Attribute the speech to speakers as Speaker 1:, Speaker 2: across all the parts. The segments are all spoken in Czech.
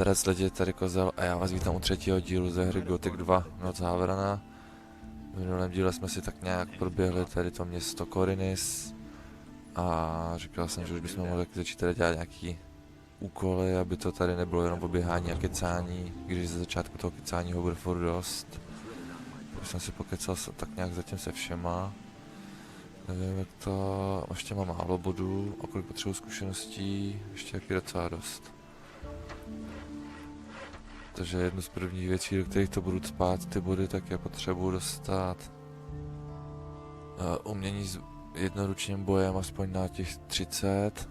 Speaker 1: Zdarec, lidi, tady Kozel a já vás vítám u třetího dílu ze hry Gothic 2 Noc Havrana. V minulém díle jsme si tak nějak proběhli tady to město Korinis a říkal jsem, že už bychom mohli začít tady dělat nějaký úkoly, aby to tady nebylo jenom oběhání a kecání, když ze začátku toho kecání ho bude furt dost. Už jsem si pokecal tak nějak zatím se všema. Nevím, jak to... ještě mám málo bodů, a kolik potřebuji zkušeností, ještě jak je docela dost. Takže jednu z prvních věcí, do kterých to budu spát ty body, tak je potřebuji dostat umění s jednoručním bojem aspoň na těch 30,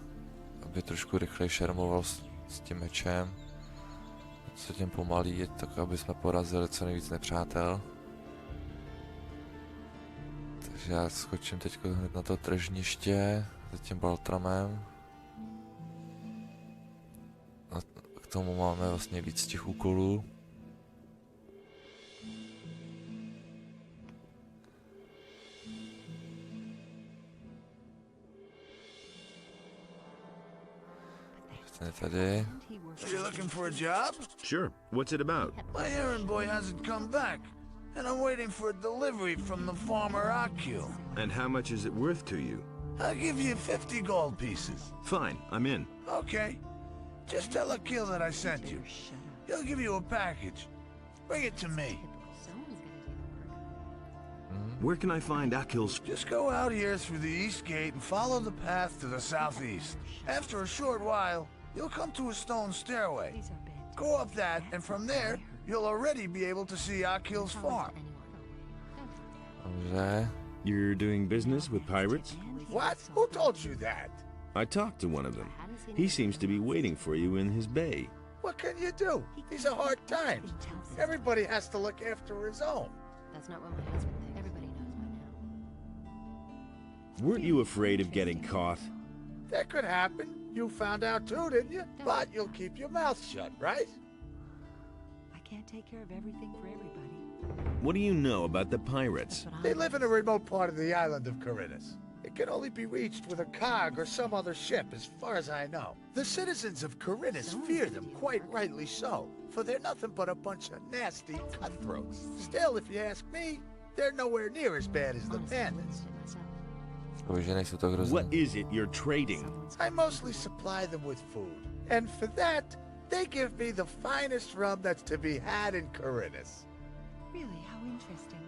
Speaker 1: aby trošku rychleji šermoval s tím mečem. Co tím pomalý je tak, aby jsme porazili co nejvíc nepřátel. Takže já skočím teď hned na to tržniště za tím Baltramem. K tomu máme vlastně víc těch úkolů. Ten je tady.
Speaker 2: You looking for a job?
Speaker 3: Sure. What's it about?
Speaker 2: My errand boy hasn't come back, and I'm waiting for a delivery from the farmer Akil.
Speaker 3: And how much is it worth to you?
Speaker 2: I'll give you 50 gold pieces.
Speaker 3: Fine, I'm in.
Speaker 2: Okay. Just tell Akil that I sent you. He'll give you a package. Bring it to me.
Speaker 3: Where can I find Akil's...
Speaker 2: Just go out here through the east gate and follow the path to the southeast. After a short while, you'll come to a stone stairway. Go up that, and from there, you'll already be able to see Akil's farm.
Speaker 1: Dobře.
Speaker 3: You're doing business with pirates?
Speaker 2: What? Who told you that?
Speaker 3: I talked to one of them. He seems to be waiting for you in his bay.
Speaker 2: What can you do? These are hard times. Everybody has to look after his own.
Speaker 4: That's not what my husband thinks. Everybody knows by now.
Speaker 3: Weren't you afraid of getting caught?
Speaker 2: That could happen. You found out too, didn't you? But you'll keep your mouth shut, right?
Speaker 4: I can't take care of everything for everybody.
Speaker 3: What do you know about the pirates?
Speaker 2: They live in a remote part of the island of Corinus. It can only be reached with a cog or some other ship, as far as I know. The citizens of Corinus fear them, quite rightly so, for they're nothing but a bunch of nasty cutthroats. Still, if you ask me, they're nowhere near as bad as the bandits.
Speaker 3: What is it you're trading?
Speaker 2: I mostly supply them with food, and for that, they give me the finest rum that's to be had in Corinus.
Speaker 4: Really, how interesting.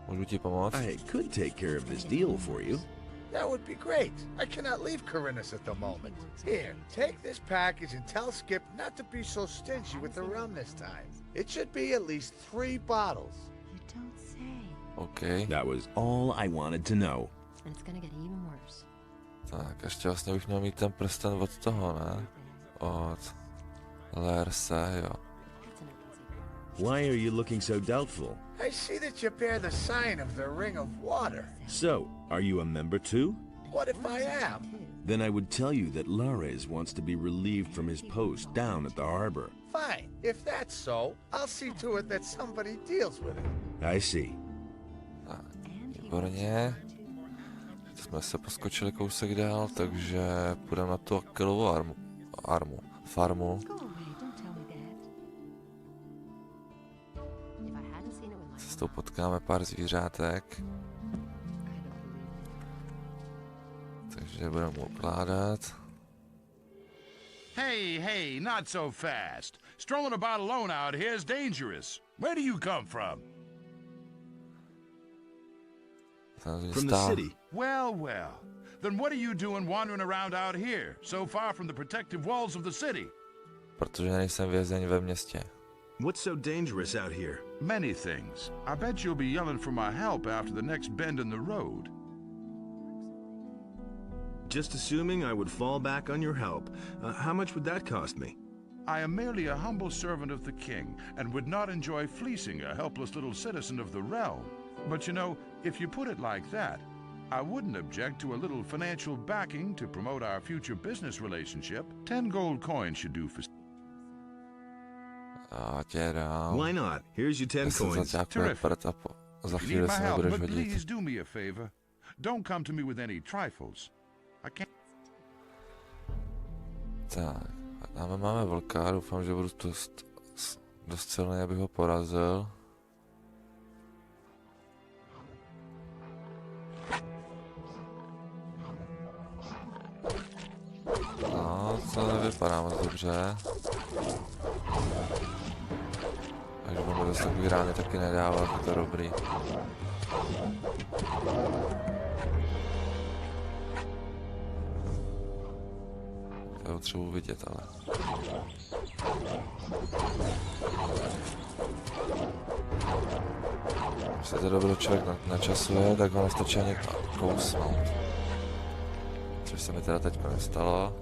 Speaker 1: Můžu ti pomoct?
Speaker 3: I could take care of this deal for you.
Speaker 2: That would be great. I cannot leave Corinus at the moment. Here, take this package and tell Skip not to be so stingy with the rum this time. It should be at least 3 bottles.
Speaker 4: You don't say.
Speaker 1: OK.
Speaker 3: That was all I wanted to know.
Speaker 4: And it's gonna get even worse.
Speaker 1: Tak, ještě vlastně bych měl mít ten prsten od toho, ne? Od Lerse, jo.
Speaker 3: Why are you looking so doubtful?
Speaker 2: I see that you bear the sign of the Ring of Water.
Speaker 3: So, are you a member too?
Speaker 2: What if I am?
Speaker 3: Then I would tell you that Lares wants to be relieved from his post down at the harbor.
Speaker 2: Fine. If that's so, I'll see to it that somebody deals with it.
Speaker 3: I see.
Speaker 1: Tak, výborně. Teď jsme se poskočili kousek dál, takže půjdeme na tu Akilovu farmu. Cestou potkáme pár zvířátek. Takže budeme mu ukládat.
Speaker 5: Hey, not so fast. Strolling about alone out here is dangerous. Where do you come from?
Speaker 3: From the city.
Speaker 5: Well. Then what are you doing wandering around out here, so far from the protective walls of the city?
Speaker 1: Protože nejsem vězeň ve městě.
Speaker 3: What's so dangerous out here?
Speaker 5: Many things. I bet you'll be yelling for my help after the next bend in the road.
Speaker 3: Just assuming I would fall back on your help. How much would that cost me?
Speaker 5: I am merely a humble servant of the king, and would not enjoy fleecing a helpless little citizen of the realm. But you know, if you put it like that, I wouldn't object to a little financial backing to promote our future business relationship. 10 gold coins should do for...
Speaker 3: Why not? Here's your 10 coins.
Speaker 5: Terrific. You need my help, but please do me a favor. Don't come to me with any trifles. I can't...
Speaker 1: Tak, Máme vlka, doufám, že budu dost silný, abych ho porazil. No, to nevypadá moc dobře. Takže budu dost takový rány taky nedávat, je to dobrý. To třeba vidět, ale... Když se to dobro člověk načasuje, tak ho nestačí ani kousnout. Což se mi teda teďko nestalo.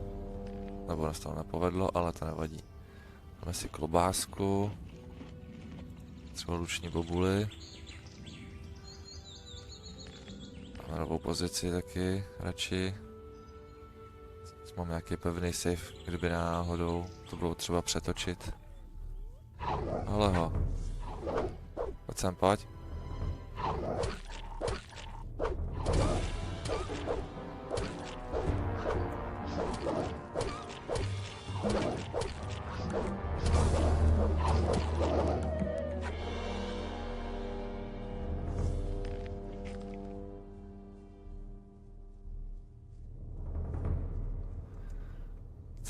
Speaker 1: Nebo nestalo, nepovedlo, ale to nevadí. Máme si klobásku. Třeba luční bobuli. Máme novou pozici taky, radši. Mám nějaký pevný safe, kdyby náhodou to bylo třeba přetočit. Ale ho. Pojď sem, pojď.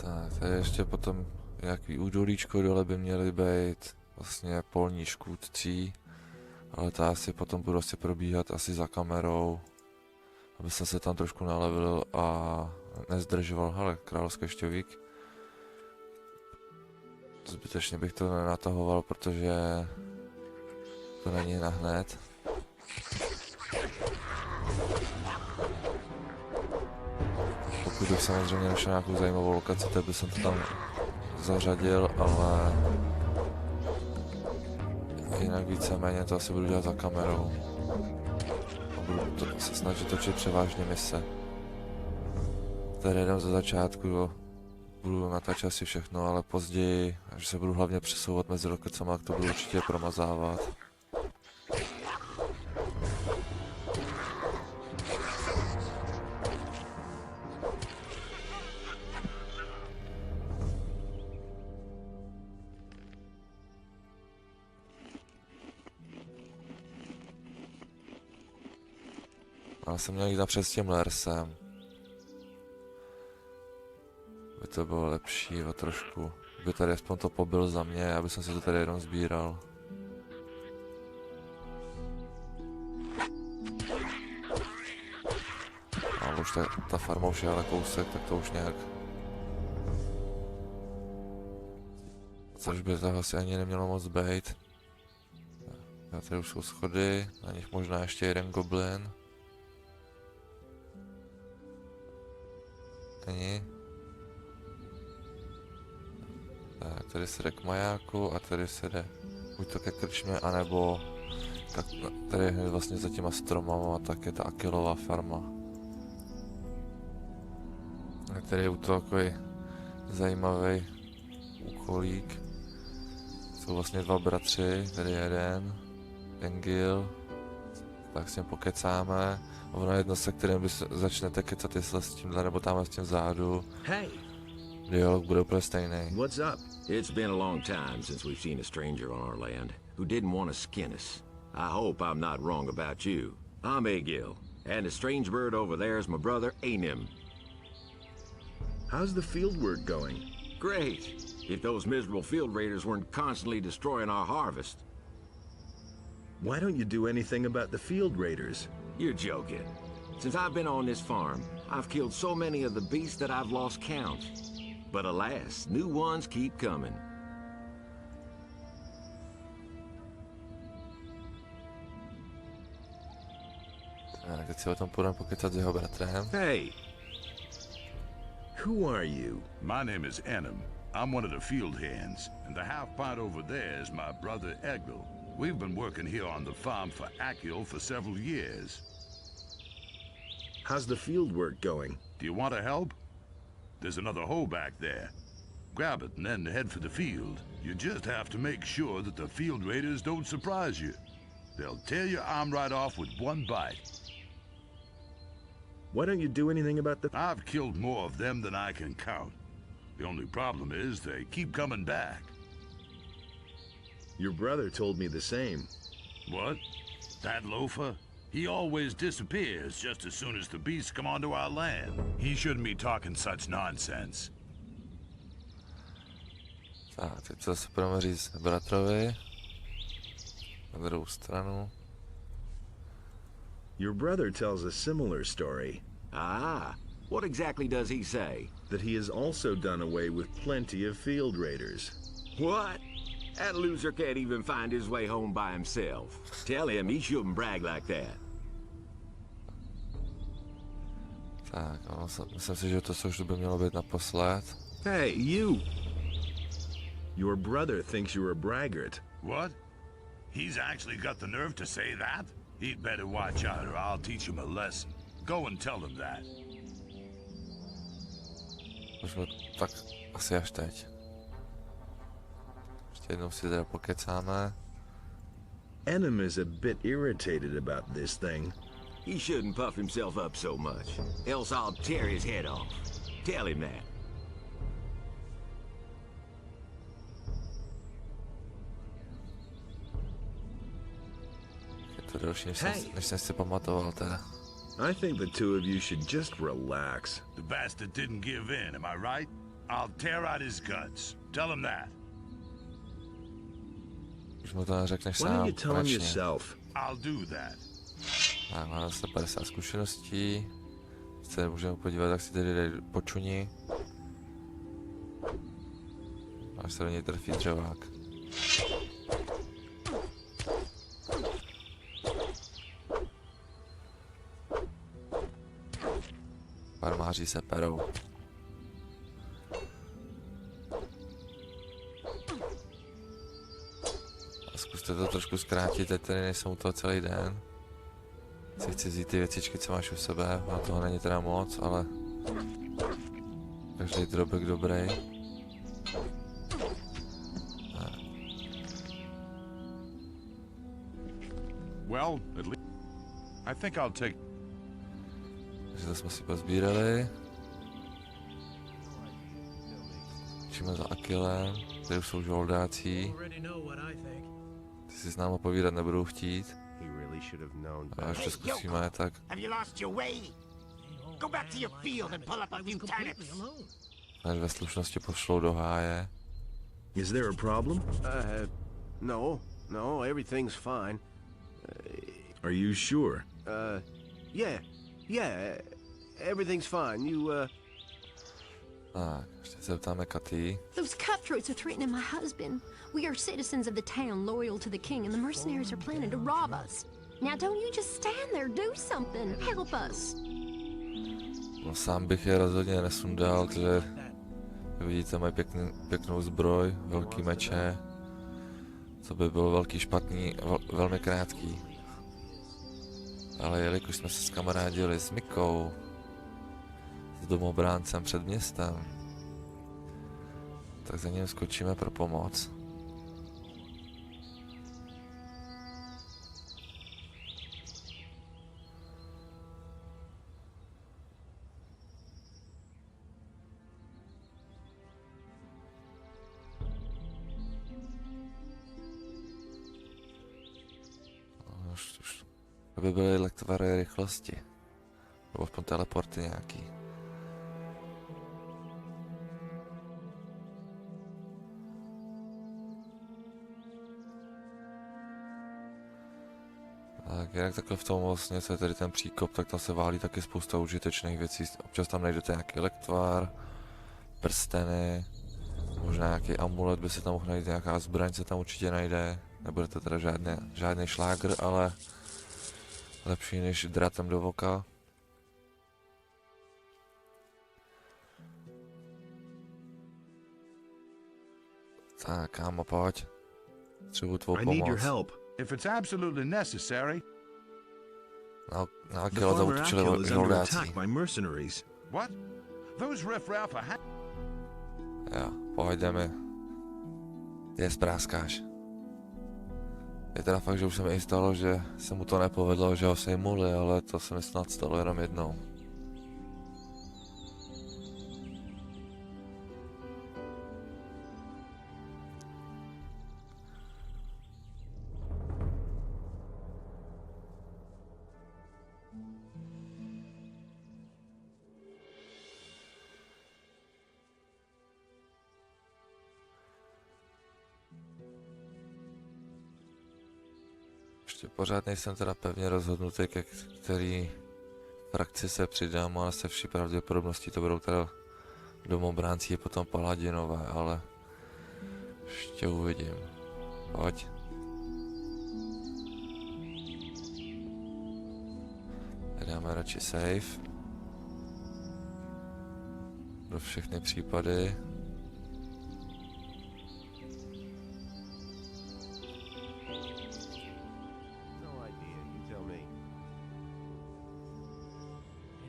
Speaker 1: Tak, tady ještě potom nějaký údolíčko dole by měly být vlastně polní škůdcí, ale to asi potom budu asi probíhat asi za kamerou, aby jsem se tam trošku nalevil a nezdržoval. Hele, královský šťovík. Zbytečně bych to nenatahoval, protože to není na hned. Pokud bych samozřejmě našel nějakou zajímavou lokaci, tak bych jsem to tam zařadil, ale jinak víceméně to asi budu dělat za kamerou. A budu se snažit točit převážně mise. Tady jdem ze začátku, budu natáčet asi všechno, ale později, až se budu hlavně přesouvat mezi lokacemi, tak to budu určitě promazávat. Ale jsem měl jít napřed s tím Lersem. By to bylo lepší o trošku. By tady aspoň to pobyl za mě, aby jsem si to tady jenom sbíral. A už ta farma už je ale kousek, tak to už nějak... Což by toho asi ani nemělo moc být. A tady už jsou schody, na nich možná ještě jeden goblin. Není. Tak, tady se jde k majáku a tady se jde buď to ke krčmě, anebo tady je vlastně za těma stromama, tak je ta Achillová farma. A tady je u toho takový zajímavý úkolík. Jsou vlastně dva bratři, tady jeden, Engil, tak s tím pokecáme. Ono jedno, se kterým by začnete kecat, jestli s tímhle nebo tamhle s tím zádu.
Speaker 3: Hey,
Speaker 1: Dialog bude úplně stejný.
Speaker 3: what's up?
Speaker 6: It's been a long time since we've seen a stranger on our land who didn't want to skin us. I hope I'm not wrong about you. I'm Egil, and the strange bird over there is my brother Anim.
Speaker 3: How's the field work going?
Speaker 6: Great, if those miserable field raiders weren't constantly destroying our harvest.
Speaker 3: Why don't you do anything about the field raiders?
Speaker 6: You're joking. Since I've been on this farm, I've killed so many of the beasts that I've lost count. But alas, new ones keep coming.
Speaker 1: Tak, teď si o tom půjdeme pokecat s jeho bratrem.
Speaker 3: Hey, who are you?
Speaker 5: My name is Anim. I'm one of the field hands, and the half-pint over there is my brother Egil. We've been working here on the farm for Achil for several years.
Speaker 3: How's the field work going?
Speaker 5: Do you want to help? There's another hole back there. Grab it and then head for the field. You just have to make sure that the field raiders don't surprise you. They'll tear your arm right off with one bite.
Speaker 3: Why don't you do anything about the...
Speaker 5: I've killed more of them than I can count. The only problem is they keep coming back.
Speaker 3: Your brother told me the same.
Speaker 5: What? That loafer? He always disappears just as soon as the beasts come onto our land. He shouldn't be talking such nonsense.
Speaker 1: Tak, teď to zase budeme říct bratrovi. Na druhou stranu.
Speaker 3: Your brother tells a similar story.
Speaker 6: Ah, what exactly does he say?
Speaker 3: That he has also done away with plenty of field raiders.
Speaker 6: What? That loser can't even find his way home by himself. Tell him he shouldn't brag like that.
Speaker 1: Tak, myslím si, že to už by mělo být naposled.
Speaker 3: Hey, you! Your brother thinks you're a braggart.
Speaker 5: What? He's actually got the nerve to say that? He'd better watch out or I'll teach him a lesson. Go and tell him that.
Speaker 1: Možná tak asi až teď. Ještě jednou si teda pokecáme.
Speaker 3: Enem is a bit irritated about this thing.
Speaker 6: He shouldn't puff himself up so much, else I'll tear his head off. Tell him that.
Speaker 1: Je to delší, než jsem si pamatoval teda.
Speaker 3: I think the two of you should just relax.
Speaker 5: The bastard didn't give in, am I right? I'll tear out his guts. Tell him that.
Speaker 1: Už mu to neřekneš
Speaker 3: Why don't
Speaker 1: sám,
Speaker 3: you tell him
Speaker 1: konečně.
Speaker 3: yourself?
Speaker 5: I'll do that.
Speaker 1: Tak, máme 150 zkušeností. Se můžeme podívat, jak si tady dají počuní. Až se do něj trefí dřevák. Farmáři se perou. A zkuste to trošku zkrátit, teď tady nejsem u toho celý den. Si chci vzít ty věcičky, co máš u sebe, a toho není teda moc, ale každý drobek dobrý.
Speaker 5: Well, at least I think I'll take.
Speaker 1: Takže to jsme si pozbírali. Číme za Akilem, tady už jsou žoldáci. Ty si s náma povídat nebudou chtít. A až to zkusíme, tak...
Speaker 7: Have you lost your way? Go back to your field and pull up a few turnips.
Speaker 1: Až ve slušnosti pošlou do háje.
Speaker 3: Is there a problem?
Speaker 8: No, everything's fine.
Speaker 3: Are you sure?
Speaker 8: Yeah, everything's fine.
Speaker 1: Tak, ještě se zeptáme Katy.
Speaker 4: Those cutthroats are threatening my husband. We are citizens of the town, loyal to the king, and the mercenaries are planning to rob us. Now don't you just stand there, do something. Help us.
Speaker 1: No sám bych je rozhodně nesundal, protože vidíte, mají pěknou zbroj, velký meče. Co by bylo velký špatný, velmi krátký. Ale jelikož jsme se skamarádili s Mikou, s domobráncem před městem, tak za ním skočíme pro pomoc. Už aby byly lektvary rychlosti. Nebo aspoň teleporty nějaký. Tak jinak takhle v tom vlastně, co je tady ten příkop, tak tam se válí taky spousta užitečných věcí. Občas tam najdete nějaký lektvar, prsteny, možná nějaký amulet by se tam mohl najít, nějaká zbraň se tam určitě najde. Nebude to teda žádný šlágr, ale lepší než drátem do voka. Tak, kámo, pojď. Potřebuji tvou
Speaker 3: I need your
Speaker 1: pomoc.
Speaker 3: help.
Speaker 5: If it's absolutely necessary.
Speaker 1: Na
Speaker 3: The
Speaker 1: Akila
Speaker 3: farmer
Speaker 1: zautočili
Speaker 3: Akil is under
Speaker 1: žoldáci.
Speaker 3: attack by mercenaries.
Speaker 5: What? Those riffraff are
Speaker 1: Jo, pojď, mi. Ty je spráskáš. Je teda fakt, že už se mi i stalo, že se mu to nepovedlo, že ho sejmuli, ale to se mi snad stalo jenom jednou. Ještě pořád nejsem teda pevně rozhodnutý, ke který frakci se přidám, ale se vší pravděpodobností to budou teda domobránci a potom paladinové, ale ještě uvidím. Pojď. Dáme radši save. Pro všechny případy.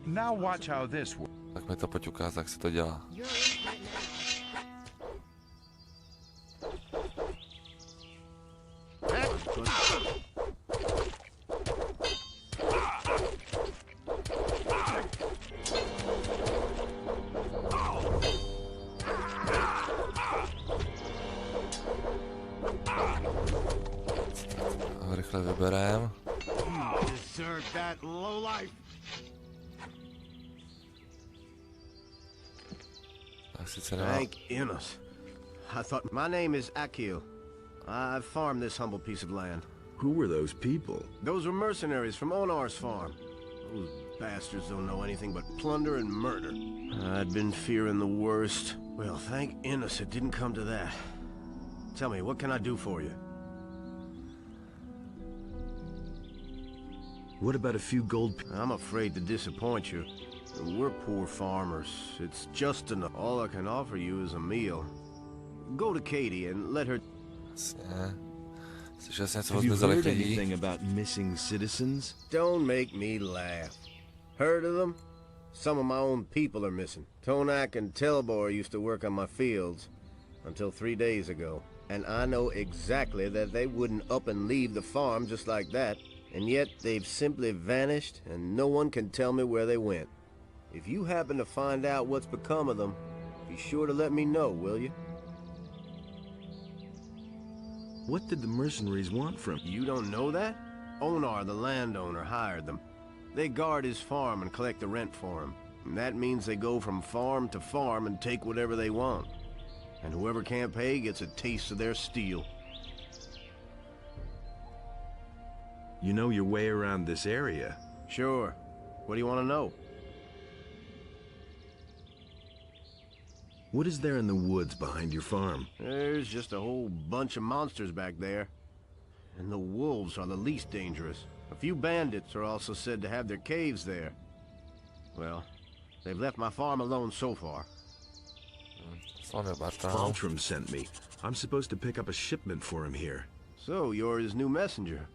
Speaker 5: Now watch how this works.
Speaker 1: Tak mi to pojď ukázat, jak se to dělá. Rychle vyberem.
Speaker 2: Deserve that lowlife.
Speaker 1: Tak sice nemá...
Speaker 8: Thank Innos. I thought my name is Akil. I farm this humble piece of land.
Speaker 3: Who were those people?
Speaker 8: Those were mercenaries from Onar's farm. Those bastards don't know anything but plunder and murder. I'd been fearing the worst. Well, thank Innos it didn't come to that. Tell me, what can I do for you?
Speaker 3: What about a few gold?
Speaker 8: I'm afraid to disappoint you. We're poor farmers. It's just enough. All I can offer you is a meal. Go to Katie and let her...
Speaker 1: Jasně. Slyšel jsem něco o
Speaker 3: Have you
Speaker 1: zmizelých
Speaker 3: heard
Speaker 1: lidí?
Speaker 3: anything about missing citizens?
Speaker 8: Don't make me laugh. Heard of them? Some of my own people are missing. Tonak and Telbor used to work on my fields until 3 days ago. And I know exactly that they wouldn't up and leave the farm just like that. And yet they've simply vanished and no one can tell me where they went. If you happen to find out what's become of them, be sure to let me know, will you?
Speaker 3: What did the mercenaries want from you?
Speaker 8: You don't know that? Onar, the landowner, hired them. They guard his farm and collect the rent for him. And that means they go from farm to farm and take whatever they want. And whoever can't pay gets a taste of their steel.
Speaker 3: You know your way around this area.
Speaker 8: Sure. What do you want to know?
Speaker 3: What is there in the woods behind your farm?
Speaker 8: There's just a whole bunch of monsters back there. And the wolves are the least dangerous. A few bandits are also said to have their caves there. Well, they've left my farm alone so far.
Speaker 1: Sorry about that.
Speaker 3: Faltram sent me. I'm supposed to pick up a shipment for him here.
Speaker 8: So, you're his new messenger.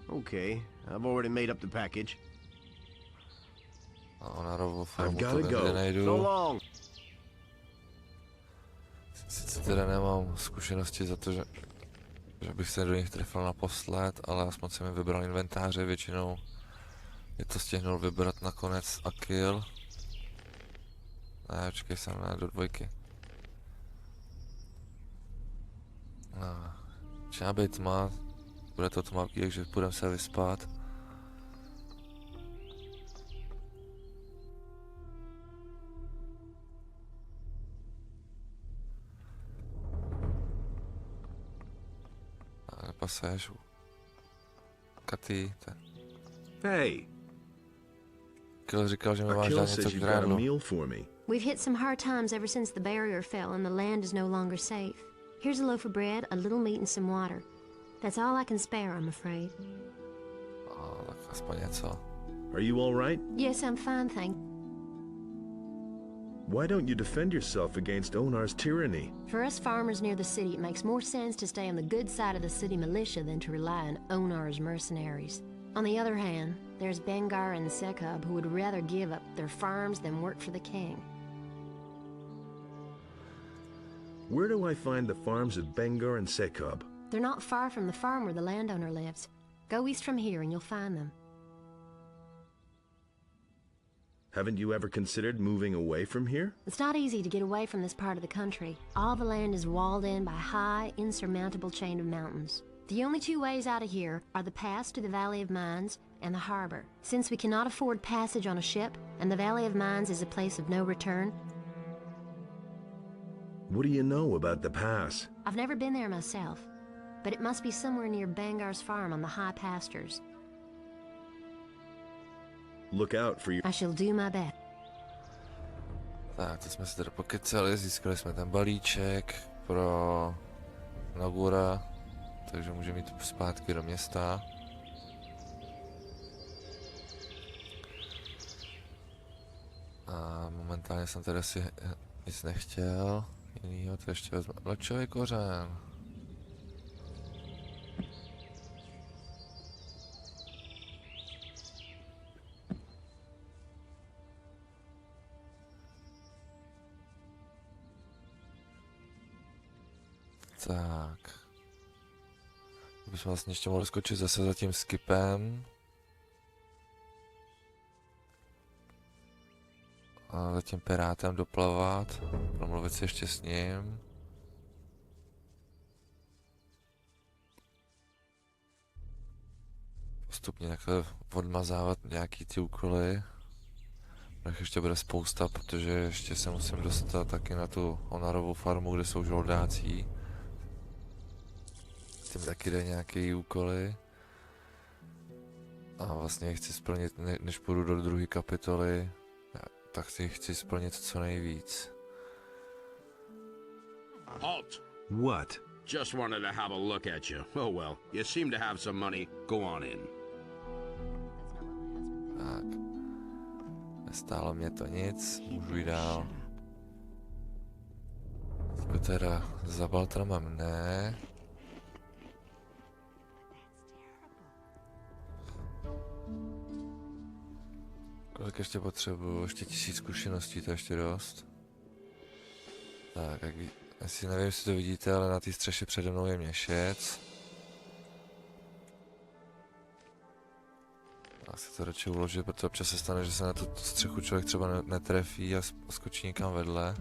Speaker 8: Okay, I've already made up the package.
Speaker 1: Na rovou farmu
Speaker 3: I've
Speaker 1: to
Speaker 3: gotta go.
Speaker 1: nikdy nejdu.
Speaker 8: So long.
Speaker 1: Sice teda nemám zkušenosti za to, že bych se do nich trefil naposled, ale aspoň jsem mi vybral inventáře, většinou je to stihnul vybrat nakonec Akil. Ne, počkej jsem, ne, do dvojky. No, začíná být tma, bude to tmavý, takže půjdeme se vyspat. Pasuješ u Katy.
Speaker 3: Hey,
Speaker 1: Akil říkal, že mi máš
Speaker 3: Akil
Speaker 1: dát
Speaker 3: says
Speaker 1: něco k
Speaker 3: you've got a
Speaker 1: jídlu.
Speaker 3: meal for me.
Speaker 4: We've hit some hard times ever since the barrier fell and the land is no longer safe. Here's a loaf of bread, a little meat and some water. That's all I can spare, I'm afraid.
Speaker 1: Tak aspoň něco.
Speaker 3: Are you all right?
Speaker 4: Yes, I'm fine, thank you.
Speaker 3: Why don't you defend yourself against Onar's tyranny?
Speaker 4: For us farmers near the city, it makes more sense to stay on the good side of the city militia than to rely on Onar's mercenaries. On the other hand, there's Bengar and Sekub who would rather give up their farms than work for the king.
Speaker 3: Where do I find the farms of Bengar and Sekub?
Speaker 4: They're not far from the farm where the landowner lives. Go east from here and you'll find them.
Speaker 3: Haven't you ever considered moving away from here?
Speaker 4: It's not easy to get away from this part of the country. All the land is walled in by high, insurmountable chain of mountains. The only two ways out of here are the pass to the Valley of Mines and the harbor. Since we cannot afford passage on a ship, and the Valley of Mines is a place of no return...
Speaker 3: What do you know about the pass?
Speaker 4: I've never been there myself. but it must be somewhere near Bangar's farm on the high pastures.
Speaker 3: Look out for your...
Speaker 4: I shall do my best.
Speaker 1: Tak, to jsme se teda pokecali, získali jsme ten balíček pro Nogura, takže můžeme jít zpátky do města. A momentálně jsem teda si nic nechtěl jinýho, to ještě vezme. Lečový kořen. Tak. Bychom vlastně ještě mohli skočit zase za tím skipem. A za tím pirátem doplavat. Promluvit si ještě s ním. Postupně takhle odmazávat nějaký ty úkoly. Tak ještě bude spousta, protože ještě se musím dostat taky na tu honorovou farmu, kde jsou žoldáci. Tím taky jde nějaké úkoly. A vlastně chci splnit, než půjdu do druhé kapitoly, tak si chci splnit co nejvíc.
Speaker 9: Halt!
Speaker 3: What?
Speaker 9: Just wanted to have a look at you. Oh well, you seem to have some money. Go on in.
Speaker 1: Tak. Nestálo mě to nic, můžu jít dál. Teďko teda za Baltramem ne. Kolik ještě potřebuju? Ještě 1000 zkušeností, to je ještě dost. Tak, asi nevím, jestli to vidíte, ale na té střeše přede mnou je měšec. Já si to radši uložit, protože občas se stane, že se na tu střechu člověk třeba netrefí a skočí někam vedle.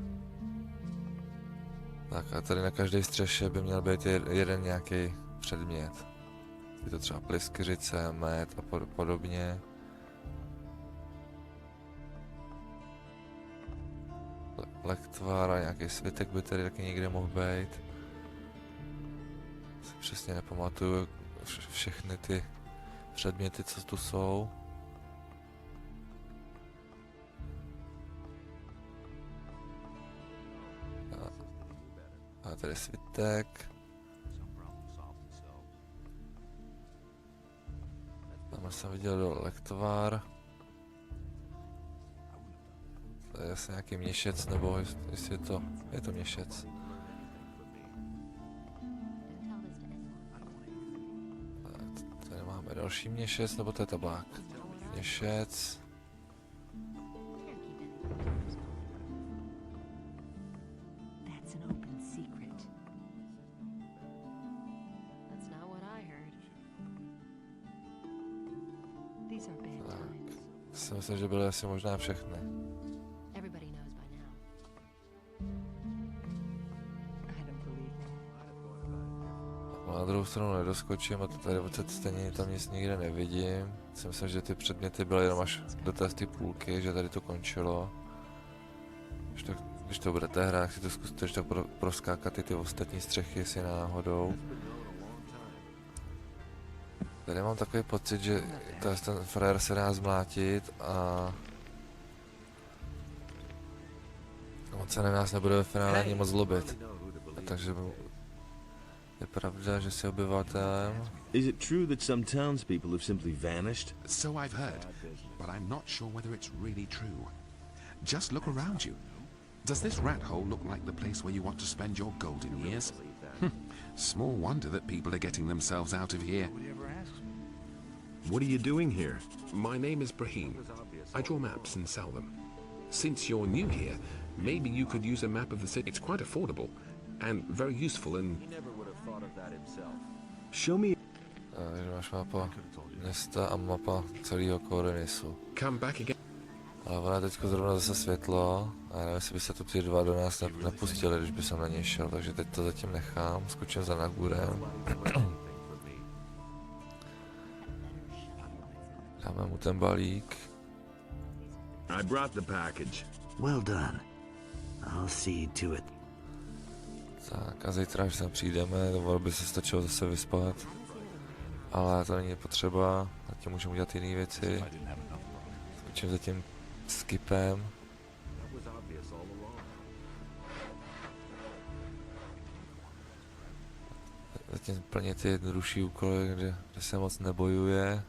Speaker 1: Tak a tady na každé střeše by měl být jeden nějaký předmět. Je to třeba plyskyřice, med a podobně. Lektvar a nějaký svitek by tady taky někde mohl být. Si přesně nepamatuju všechny ty předměty, co tu jsou. A tady svitek. Tam jsem viděl do lektvar. To je asi nějaký měšec, nebo jestli je to měšec. Tady máme další měšec, nebo to je tabák. Měšec. Tak, myslím, že byly asi možná všechny. Na druhou stranu nedoskočím a tady odsaď stejně tam nic nikde nevidím. Myslím, že ty předměty byly jenom až do té půlky, že tady to končilo. Když to budete hrát, si to zkuste ještě proskákat i ty ostatní střechy, jestli náhodou. Tady mám takový pocit, že ten frajer se dá zmlátit a on se na nás nebude ve finále ani moc zlobit. Takže je pravda, že jsi obyvatelem.
Speaker 3: Is it true that some townspeople have simply vanished?
Speaker 10: So I've heard, but I'm not sure whether it's really true. Just look around you. Does this rat hole look like the place where you want to spend your golden years? Small wonder that people are getting themselves out of here.
Speaker 3: What are you doing here?
Speaker 10: My name is Brahim. I draw maps and sell them. Since you're new here, maybe you could use a map of the city. It's quite affordable and very useful and...
Speaker 3: Show me...
Speaker 1: Takže máš mapa města a mapa celého Korenisu.
Speaker 10: Come back again.
Speaker 1: Ale ona je teďko zrovna zase světlo a nevím, jestli by se tu ty dva do nás nepustili, když by jsem na něj šel, takže teď to zatím nechám, skočím za Nagurem. Dáme mu ten balík.
Speaker 3: I brought the package.
Speaker 7: Well done. I'll see to it.
Speaker 1: Tak a zítra, až sem přijdeme, to by se stačilo zase vyspat. Ale to není potřeba, zatím můžeme udělat jiné věci. Skočím za tím skipem. Zatím plně ty jednodušší úkoly, kde se moc nebojuje.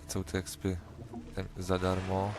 Speaker 1: Jsou ty expy zadarmo.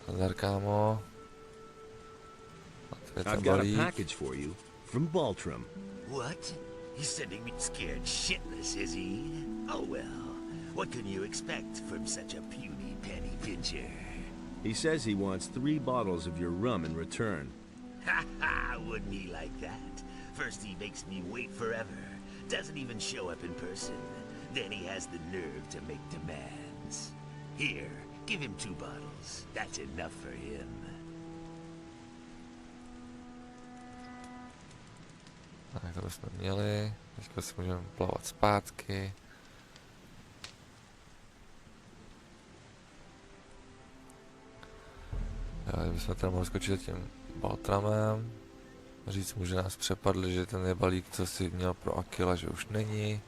Speaker 1: Zdar, kámo.
Speaker 3: I've got a package for you from Baltram.
Speaker 7: What? He's sending me scared shitless, is he? Oh well. What can you expect from such a puny penny pincher?
Speaker 3: He says he wants 3 bottles of your rum in return.
Speaker 7: Ha ha! Wouldn't he like that? First he makes me wait forever. Doesn't even show up in person. Then he has the nerve to make demands. Here. Give him 2 bottles. That's enough for him.
Speaker 1: Tak to bychom měli. Teďka si můžeme plavat zpátky. Kdybychom teda mohli skočit za tím Baltramem. Říct mu, že nás přepadli, že ten je balík, co si měl pro Akila, že už není.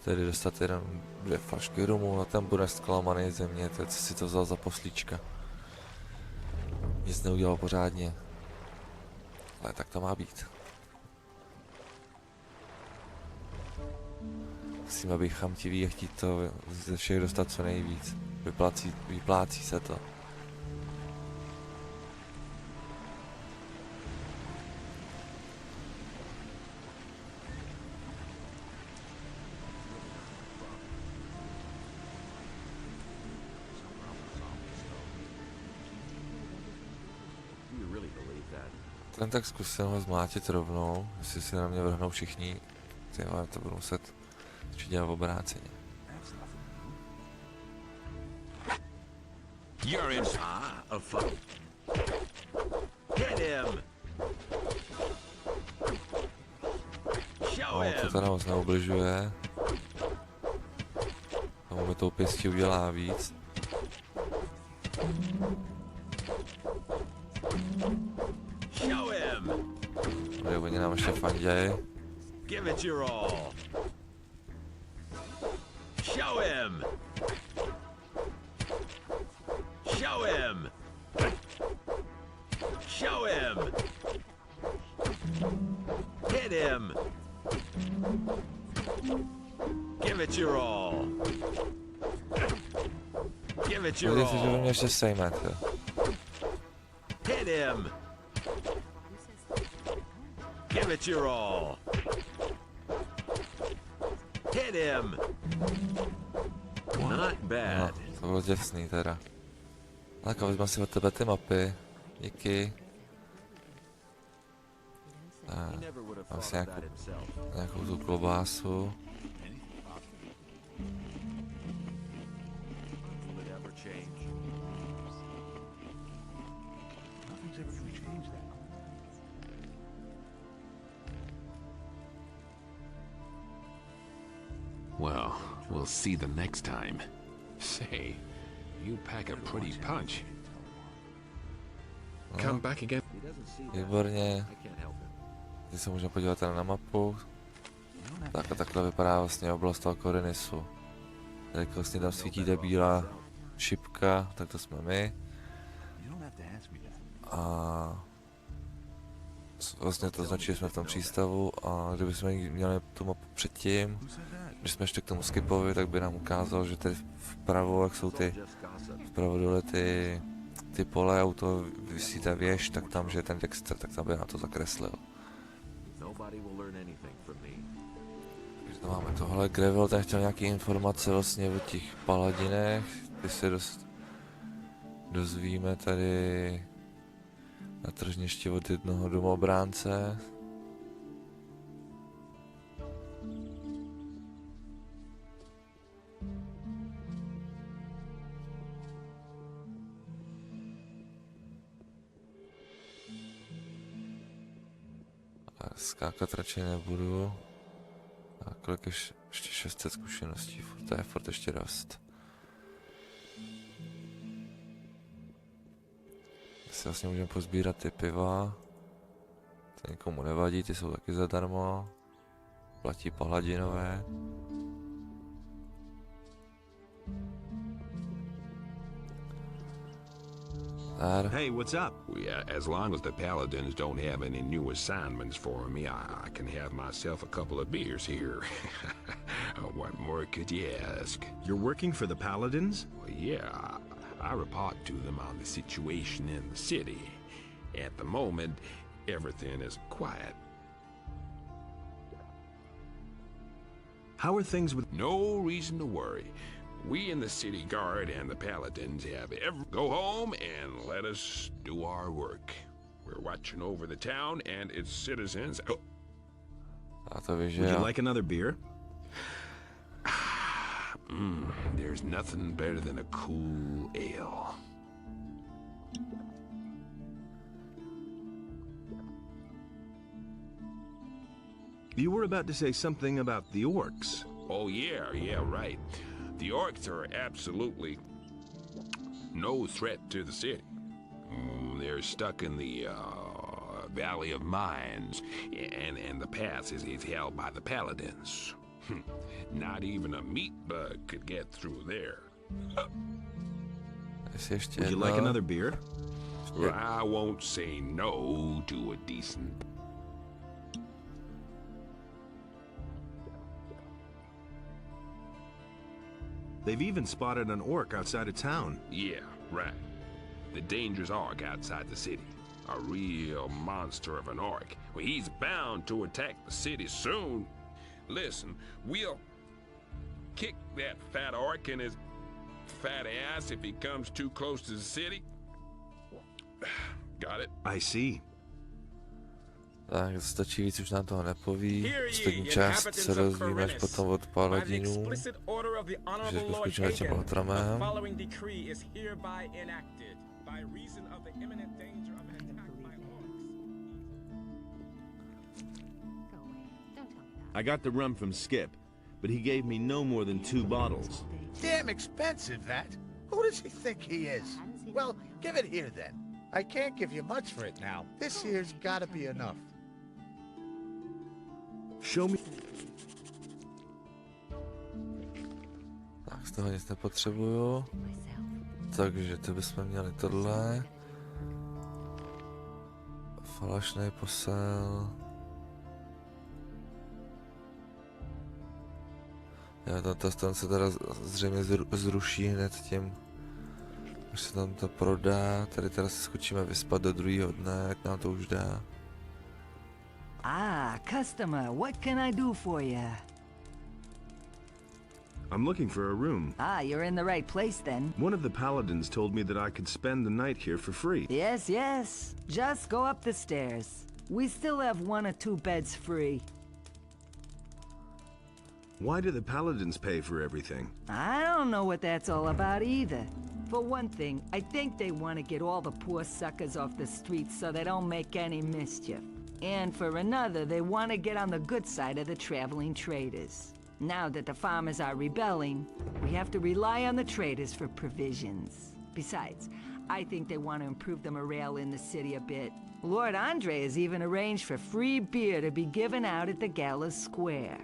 Speaker 1: Tedy dostat jenom 2 flašky rumu a ten bude zklamaný ze mě, co si to vzal za poslíčka. Nic neudělal pořádně. Ale tak to má být. Musíme být chamtiví a chtít to ze všech dostat co nejvíc. Vyplácí se to. Ten tak zkusím ho zmlátit rovnou, jestli si na mě vrhnou všichni, ale to budu muset dělat v obráceně.
Speaker 6: You're in a fight. Hit him. Show him.
Speaker 1: To teda moc neubližuje. Tomu mi tou pěstí udělá víc.
Speaker 6: Show him.
Speaker 1: Oni nám ještě fanděj.
Speaker 6: Give it your all. Show him. Show him. Show him. Hit him. Give it your all. Give it your
Speaker 1: Myslím, že by
Speaker 6: all.
Speaker 1: mě ještě sejme, jo.
Speaker 6: Hit him. Give it your all. Hit him. Not bad.
Speaker 1: No, to bylo děsný teda. Tak a vezmeme si od tebe ty mapy. Díky. Mám si nějakou tu klobásu.
Speaker 10: Well, we'll see the next time. Say, you pack a pretty punch. Come back again.
Speaker 1: Výborně. Teď se můžeme podívat teda na mapu. Tak a takhle vypadá vlastně oblast toho Korinisu. Tady vlastně tam svítí bílá šipka, tak to jsme my. A vlastně to značí, že jsme v tom přístavu a kdybychom měli tu mapu předtím, když jsme ještě k tomu skipovi, tak by nám ukázal, že tady vpravo, jak jsou ty vpravo dole ty pole, u toho visí ta věž, tak tam, že je ten Dexter, tak tam by na to zakreslil. Takže to máme tohle, Gravel ten chtěl nějaké informace vlastně o těch paladinech, ty se dozvíme tady na tržništi od jednoho domobránce. A skákat radši nebudu. A kolik ještě 600 zkušeností, to je furt ještě dost. Si vlastně můžeme pozbírat ty piva. To nikomu nevadí, ty jsou taky zadarmo. Platí pohladinové.
Speaker 3: Hey, what's up?
Speaker 9: As long as the Paladins don't have any new assignments for me, I can have myself a couple of beers here. What more could you ask?
Speaker 3: You're working for the Paladins?
Speaker 9: Well, yeah, I report to them on the situation in the city. At the moment, everything is quiet.
Speaker 3: How are things with...
Speaker 9: No reason to worry. We in the city guard and the Paladins have go home and let us do our work. We're watching over the town and its citizens.
Speaker 3: Would you like another beer?
Speaker 9: There's nothing better than a cool ale.
Speaker 3: You were about to say something about the orcs.
Speaker 9: Oh yeah, right. The orcs are absolutely no threat to the city. They're stuck in the Valley of Mines, and the pass is held by the Paladins. Not even a meat bug could get through there.
Speaker 3: Would you like another beer?
Speaker 9: Well, I won't say no to a decent...
Speaker 3: They've even spotted an orc outside of town.
Speaker 9: Yeah, right. The dangerous orc outside the city. A real monster of an orc. Well, he's bound to attack the city soon. Listen, we'll kick that fat orc in his fat ass if he comes too close to the city. Got it?
Speaker 3: I see.
Speaker 1: Tak, stačí víc, už nám toho nepoví. Ostatní část se dozvíme až potom od paladinů, že jsme skočili těm otramem.
Speaker 3: I got the rum from Skip, but he gave me no more than 2 bottles.
Speaker 2: Damn expensive, that. Who does he think he is? Well, give it here then. I can't give you much for it now. This here's gotta be enough.
Speaker 3: Show me.
Speaker 1: Tak, z toho nic nepotřebuju. Takže to bychom měli tohle. Falešný posel. Jo, ten se teda zřejmě zruší hned tím, až se tam to prodá. Tady teda se skočíme vyspat do druhého dne, jak nám to už dá.
Speaker 11: Ah, customer, what can I do for you?
Speaker 3: I'm looking for a room.
Speaker 11: Ah, you're in the right place then.
Speaker 3: One of the Paladins told me that I could spend the night here for free.
Speaker 11: Yes, yes. Just go up the stairs. We still have 1 or 2 beds free.
Speaker 3: Why do the Paladins pay for everything?
Speaker 11: I don't know what that's all about either. For one thing, I think they want to get all the poor suckers off the streets so they don't make any mischief. And for another, they want to get on the good side of the traveling traders. Now that the farmers are rebelling, we have to rely on the traders for provisions. Besides, I think they want to improve the morale in the city a bit. Lord Andre has even arranged for free beer to be given out at the Gala Square.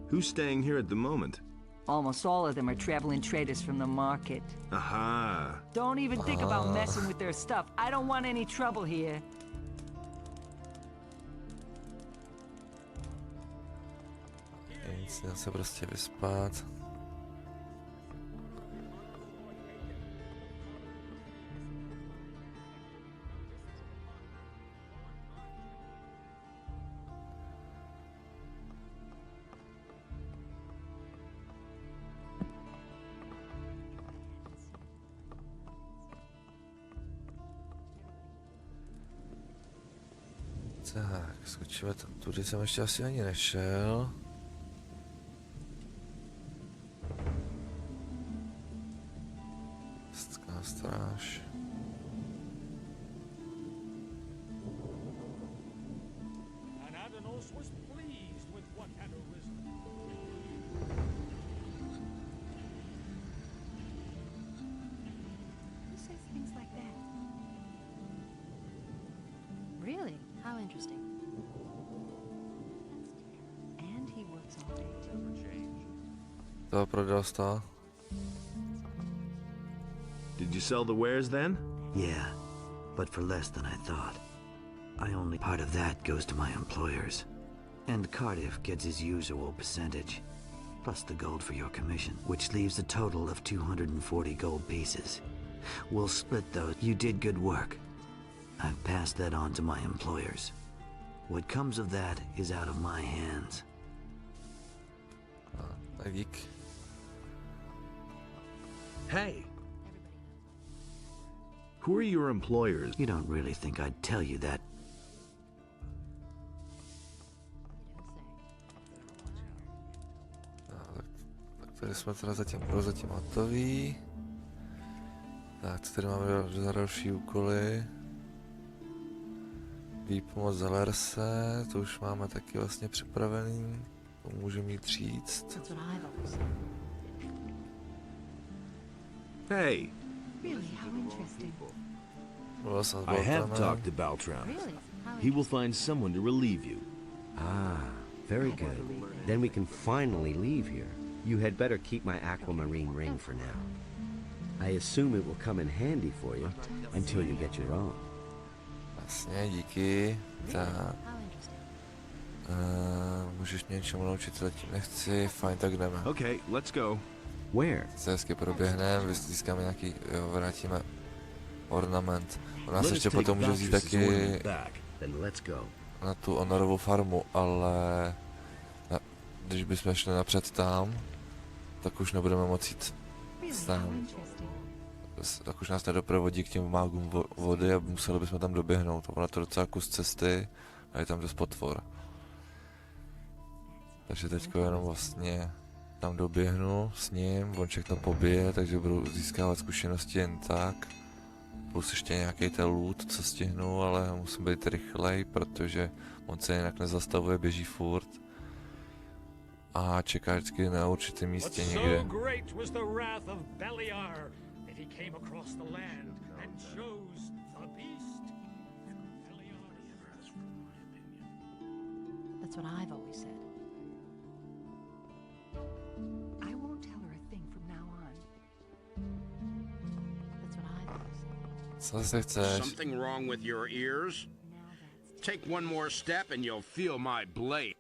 Speaker 3: Who's staying here at the moment?
Speaker 11: Almost all of them are traveling traders from the market.
Speaker 3: Aha.
Speaker 11: Don't even think about messing with their stuff. I don't want any trouble here.
Speaker 1: Nic, jen se prostě vyspat. Tak, skočíme tam, tudy jsem ještě asi ani nešel. Městská stráž.
Speaker 4: Really? How interesting. And he works all day too.
Speaker 1: To prodal to.
Speaker 3: Did you sell the wares then?
Speaker 12: Yeah, but for less than I thought. I only part of that goes to my employers. And Cardiff gets his usual percentage, plus the gold for your commission, which leaves a total of 240 gold pieces. We'll split those. You did good work. I've passed that on to my employers. What comes of that is out of my hands.
Speaker 1: Tak dík.
Speaker 3: Hey! Who are your employers?
Speaker 12: You don't really think I'd tell you that.
Speaker 1: Tak tady jsme teda prozatím hotoví. Tak, co tady máme za další úkoly? Výpomoc Zdarce, to už máme taky vlastně připravený. To můžeme jít říct.
Speaker 3: Hey!
Speaker 4: Really? How interesting.
Speaker 3: I have talked to Baltram.
Speaker 4: Really? How
Speaker 3: He will find someone to relieve you.
Speaker 13: Ah, very good. Then we can finally leave here. You had better keep my aquamarine ring for now. I assume it will come in handy for you until you get your own.
Speaker 1: Jasně, díky. Tak. Můžeš mě něčemu naučit, zatím nechci. Fajn, tak jdeme.
Speaker 3: Okay, let's go.
Speaker 13: Where?
Speaker 1: Se hezky proběhneme, získáme nějaký, jo, vrátíme ornament. On nás ještě potom může vzít taky na tu honorovou farmu, ale když bychom šli napřed tam, tak už nebudeme moci jít tam. Tak už nás nedoprovodí k těm mágům vody a museli bychom tam doběhnout. Ono to docela kus cesty a je tam dost potvor. Takže teďko jenom vlastně tam doběhnu s ním, on všechno pobije, takže budu získávat zkušenosti jen tak. Plus ještě nějaký ten loot, co stihnu, ale musím být rychlej, protože on se jinak nezastavuje, běží furt. A čeká vždycky na určitém místě někde.
Speaker 4: That's what I've always said. I won't tell her a thing from now on. That's what I've always said.
Speaker 1: Co zase chceš?
Speaker 14: Something wrong with your ears? Take one more step and you'll feel my blade.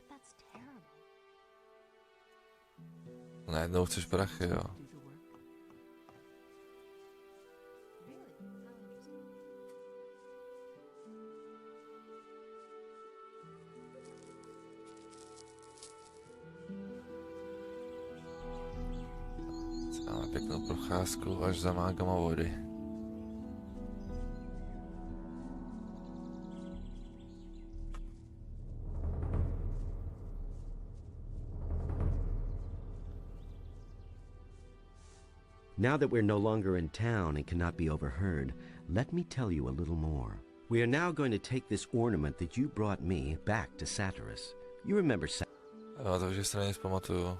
Speaker 4: That's terrible.
Speaker 1: Najednou chceš prachy, jo. Máme pěknou procházku až za mágama vody.
Speaker 13: Now that we're no longer in town and cannot be overheard, let me tell you a little more. We are now going to take this ornament that you brought me back to Zdarec. You remember
Speaker 1: Jo, takže se na ně zpamatuju.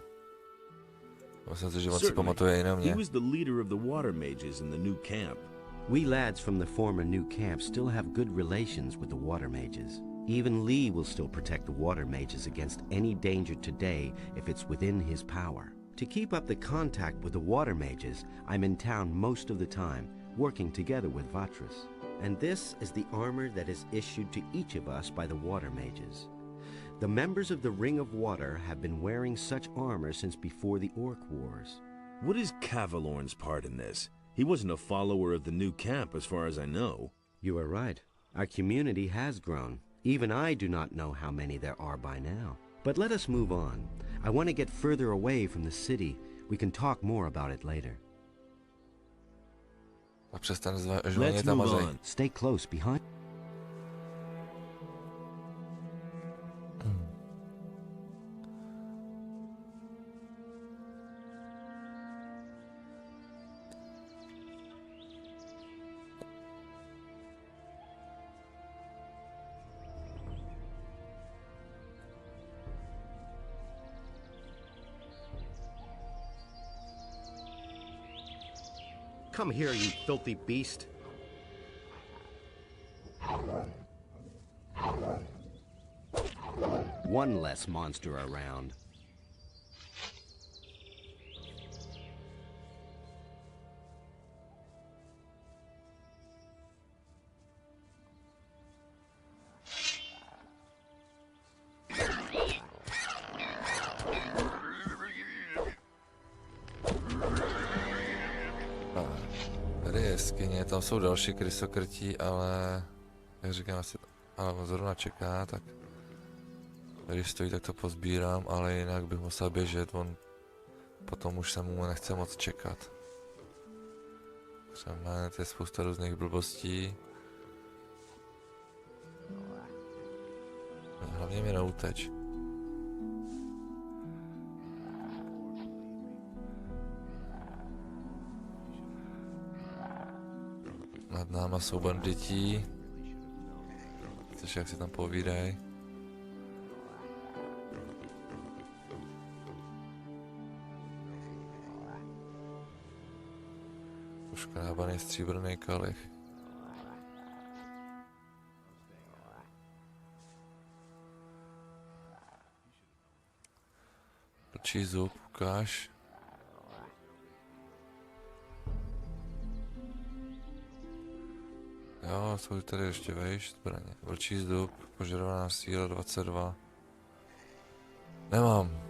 Speaker 1: Myslím si, že on si pamatuje i na mě.
Speaker 3: He was the leader of the water mages in the new camp.
Speaker 13: We lads from the former new camp still have good relations with the water mages. Even Lee will still protect the water mages against any danger today if it's within his power. To keep up the contact with the water mages, I'm in town most of the time, working together with Vatras. And this is the armor that is issued to each of us by the water mages. The members of the Ring of Water have been wearing such armor since before the Orc Wars.
Speaker 3: What is Cavalorn's part in this? He wasn't a follower of the new camp as far as I know.
Speaker 13: You are right. Our community has grown. Even I do not know how many there are by now. But let us move on. I want to get further away from the city. We can talk more about it later.
Speaker 1: Stay
Speaker 13: close behind.
Speaker 8: Come here, you filthy beast.
Speaker 13: One less monster around.
Speaker 1: Tady je jeskyně, tam jsou další krysokrtí, ale jak říkám, asi, ale on zrovna čeká, tak když stojí, tak to pozbírám, ale jinak bych musel běžet, on potom už se mu nechce moc čekat. Třeba je spousta různých blbostí. Hlavně mi neuteč. Nad náma jsou bandití. Což jak si tam povídej. Uškrábaný stříbrný kalich. Vlčí zub, ukáž. Jo, jsou tady ještě vejš, zbraně. Vlčí zub, požadovaná síla 22. Nemám.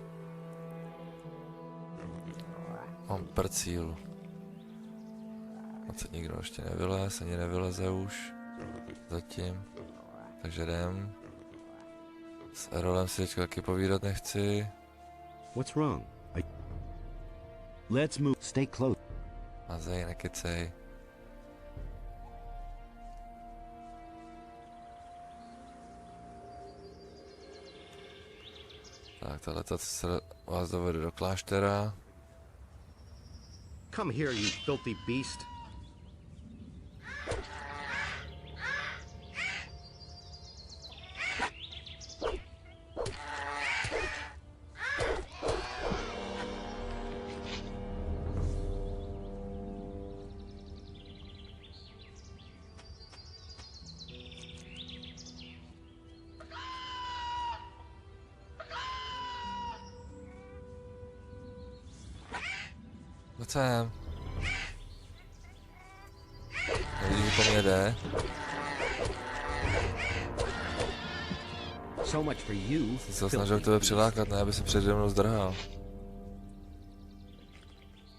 Speaker 1: Mám prcíl. Moc nikdo ještě nevylez, ani nevyleze už. Zatím. Takže jdem. S Erolem si teďka taky povídat nechci.
Speaker 13: What's wrong? Let's move. Stay close.
Speaker 1: Mazej, nekecej. Tak, tato se vás dovede do kláštera.
Speaker 8: Come here, you filthy beast.
Speaker 1: Pojď sem. Nevidíš, že po mně jde.
Speaker 13: So much for you.
Speaker 1: Jsem se snažil k tebe přilákat, ne aby se přede mnou zdrhal.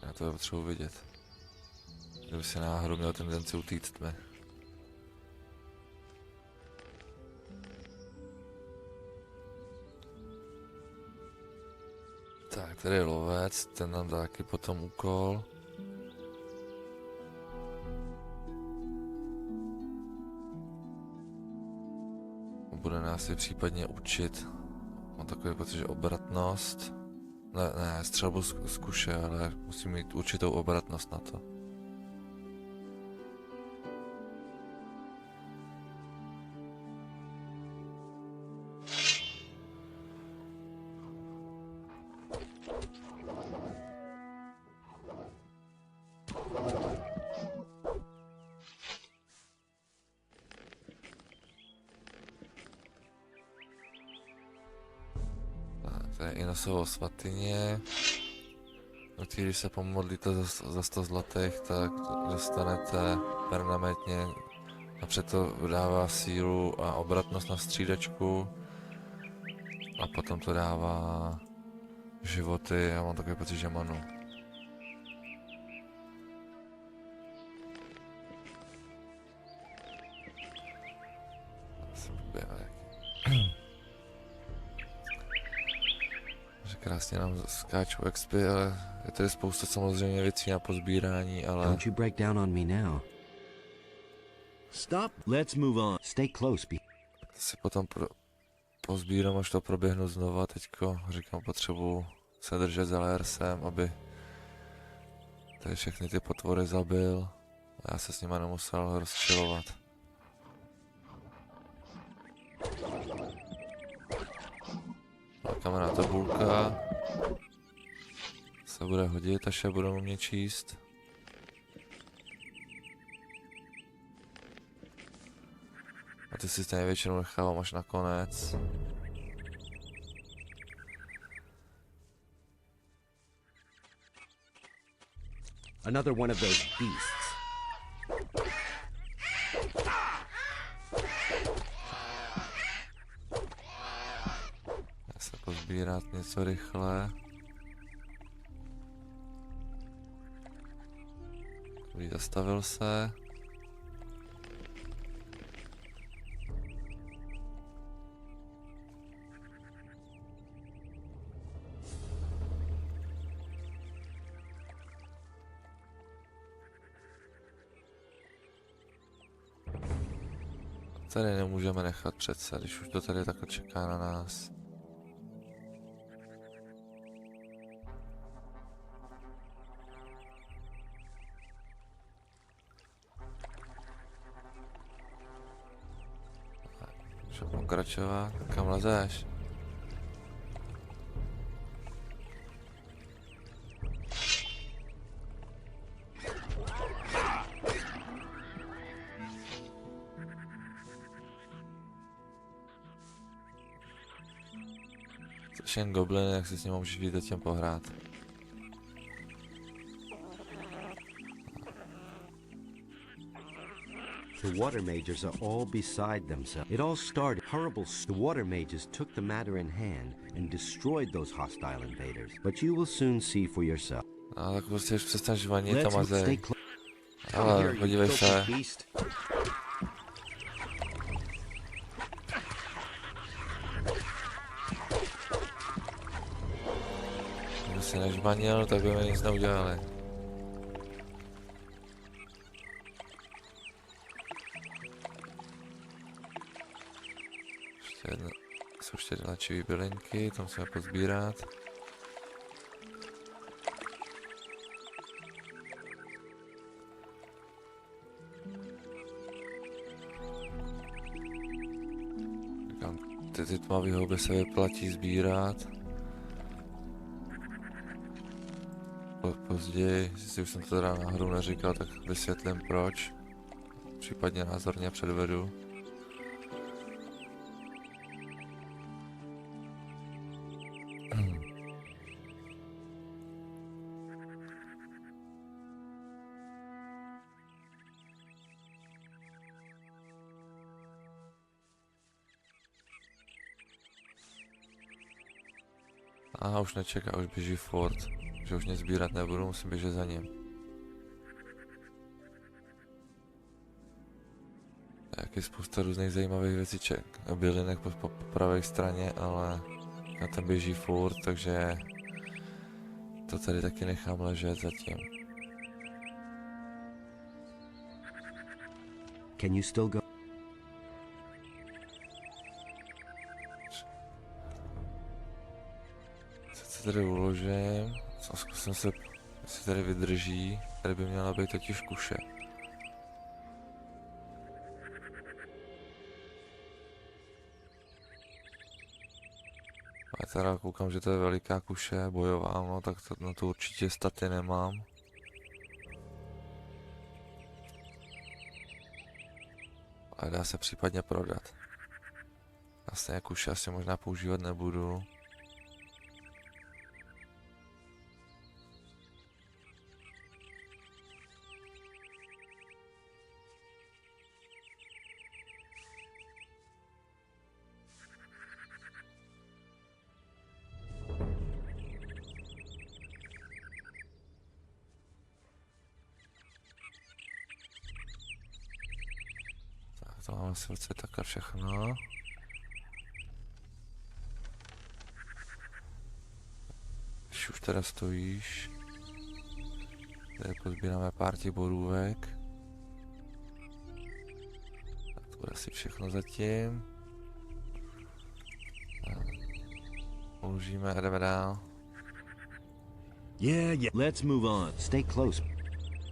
Speaker 1: Já to potřebuji vidět. Kdyby si náhodou měl tendenci utíct mi. Tak, tady je lovec, ten nám dá taky potom úkol. Bude nás i případně učit. Mám takový pocit, že obratnost. Ne, střelbu z kuše, ale musím mít určitou obratnost na to. To je Inosovo svatyně. Když se pomodlíte za 100 zlatých, tak dostanete permanentně. Napřed to dává sílu a obratnost na střídačku. A potom to dává životy. Já mám takový pocit, že manu. Krásně nám skáčou XP, ale je tady spousta samozřejmě věcí na pozbírání, ale...
Speaker 13: Don't you break down on me now.
Speaker 3: Stop, let's move on.
Speaker 13: Stay close.
Speaker 1: Si potom pozbírám, až to proběhnu znova teďko. Říkám, potřebuji se držet za Laersem, aby tady všechny ty potvory zabil. A já se s nima nemusel rozčilovat. Kamená tabulka se bude hodit, až je budeme umět číst. A ty si stejně většinou nechávám až na konec.
Speaker 13: Another one of those beasts.
Speaker 1: Já se pozbírat něco rychle. Zastavil se. Tady nemůžeme nechat přece, když už to tady takhle čeká na nás. Můžeme pokračovat, kam lezeš? Jsi jen goblin, jak si s ním můžeš víc zatím pohrát.
Speaker 13: The water mages are all beside themselves. It all started horrible. The water mages took the matter in hand and destroyed those hostile invaders. But you will soon see for yourself.
Speaker 1: No, tak prostě už přestaň žvanit a mazej. Ale podívej se. Kdyby si nežvanil, tak by mi nic neudělali. Jsou ještě léčivý bylinky, to musíme pozbírat. Říkám, ty tmavý houby se vyplatí sbírat. Později, jestli už jsem to teda na hru neříkal, tak vysvětlím proč. Případně názorně předvedu. Aha, už nečeká, už běží fort. Že už nic sbírat nebudu, musím běžet za ním. Jak je spousta různých zajímavých věciček a bylinek po pravé straně, ale na ten běží furt, takže to tady taky nechám ležet zatím.
Speaker 13: Can you still go?
Speaker 1: Se tady uložím, zkusím se, jestli tady vydrží, tady by měla být totiž kuše. A teda koukám, že to je veliká kuše, bojová, no tak to, na to určitě staty nemám. Ale dá se případně prodat. Vlastně kuše asi možná používat nebudu. To mám asi velice takhle všechno. Když už teda stojíš, tady pozbíráme pár těch borůvek. Tak to bude asi všechno zatím. Uložíme a jdeme dál.
Speaker 3: Yeah, let's move on.
Speaker 13: Stay close.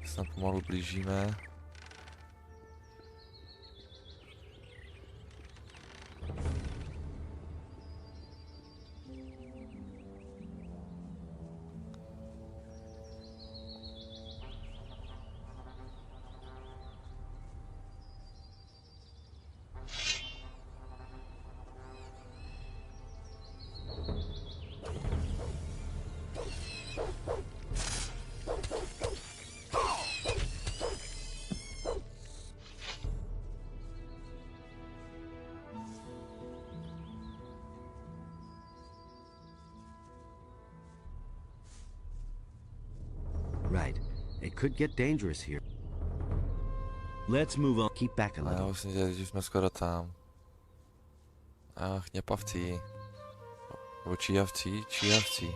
Speaker 1: Se tam pomalu blížíme.
Speaker 13: could get dangerous here.
Speaker 3: Let's move on.
Speaker 13: Keep back a
Speaker 1: A
Speaker 13: little.
Speaker 1: vlastně teď už jsme skoro tam. Ach, něpavcí. Nebo číhavcí? Číhavcí.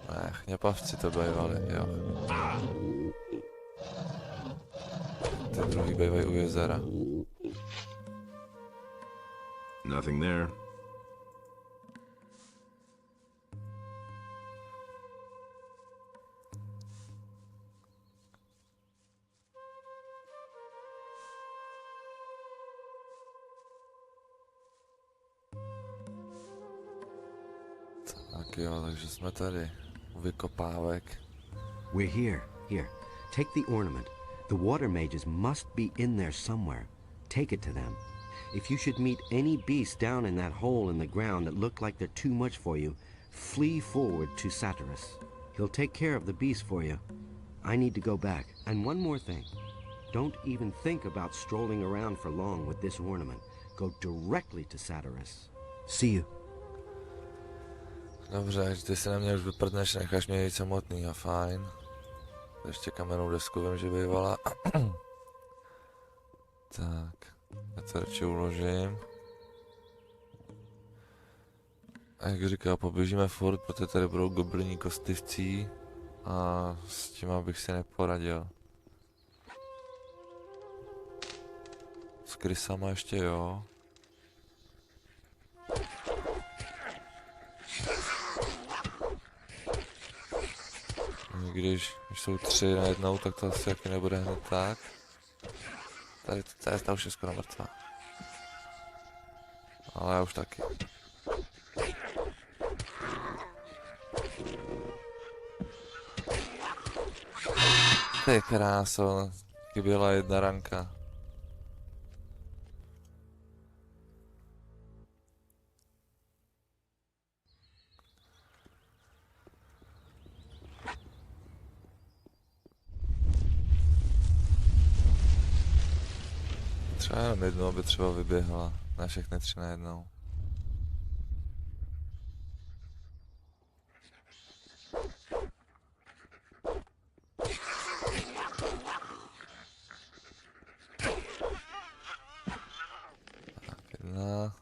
Speaker 1: Ne, něpavci to bývali, jo. Ty druhý bývají u jezera.
Speaker 3: Nothing there.
Speaker 1: Tak jo, takže jsme tady. U vykopávek.
Speaker 13: We're here. Here. Take the ornament. The water mages must be in there somewhere. Take it to them. If you should meet any beasts down in that hole in the ground that look like they're too much for you, flee forward to Zdarec. He'll take care of the beast for you. I need to go back. And one more thing. Don't even think about strolling around for long with this ornament. Go directly to Zdarec. See you.
Speaker 1: Dobře, ty se na mě už vyprdneš, necháš mě jít samotný a fajn. Ještě kamennou desku vím, že bývala. Tak, já to radši uložím. A jak říká, poběžíme furt, protože tady budou gobliní kostlivcí a s tím bych si neporadil. S krysama ještě jo. Když jsou 3 najednou, tak to asi taky nebude hned tak. Tady ta už je skoro mrtvá. Ale já už taky. Ty kráso, chyběla jedna ranka. Třeba jenom jednou by třeba vyběhla, ne všechny 3 najednou. Tak, jedna.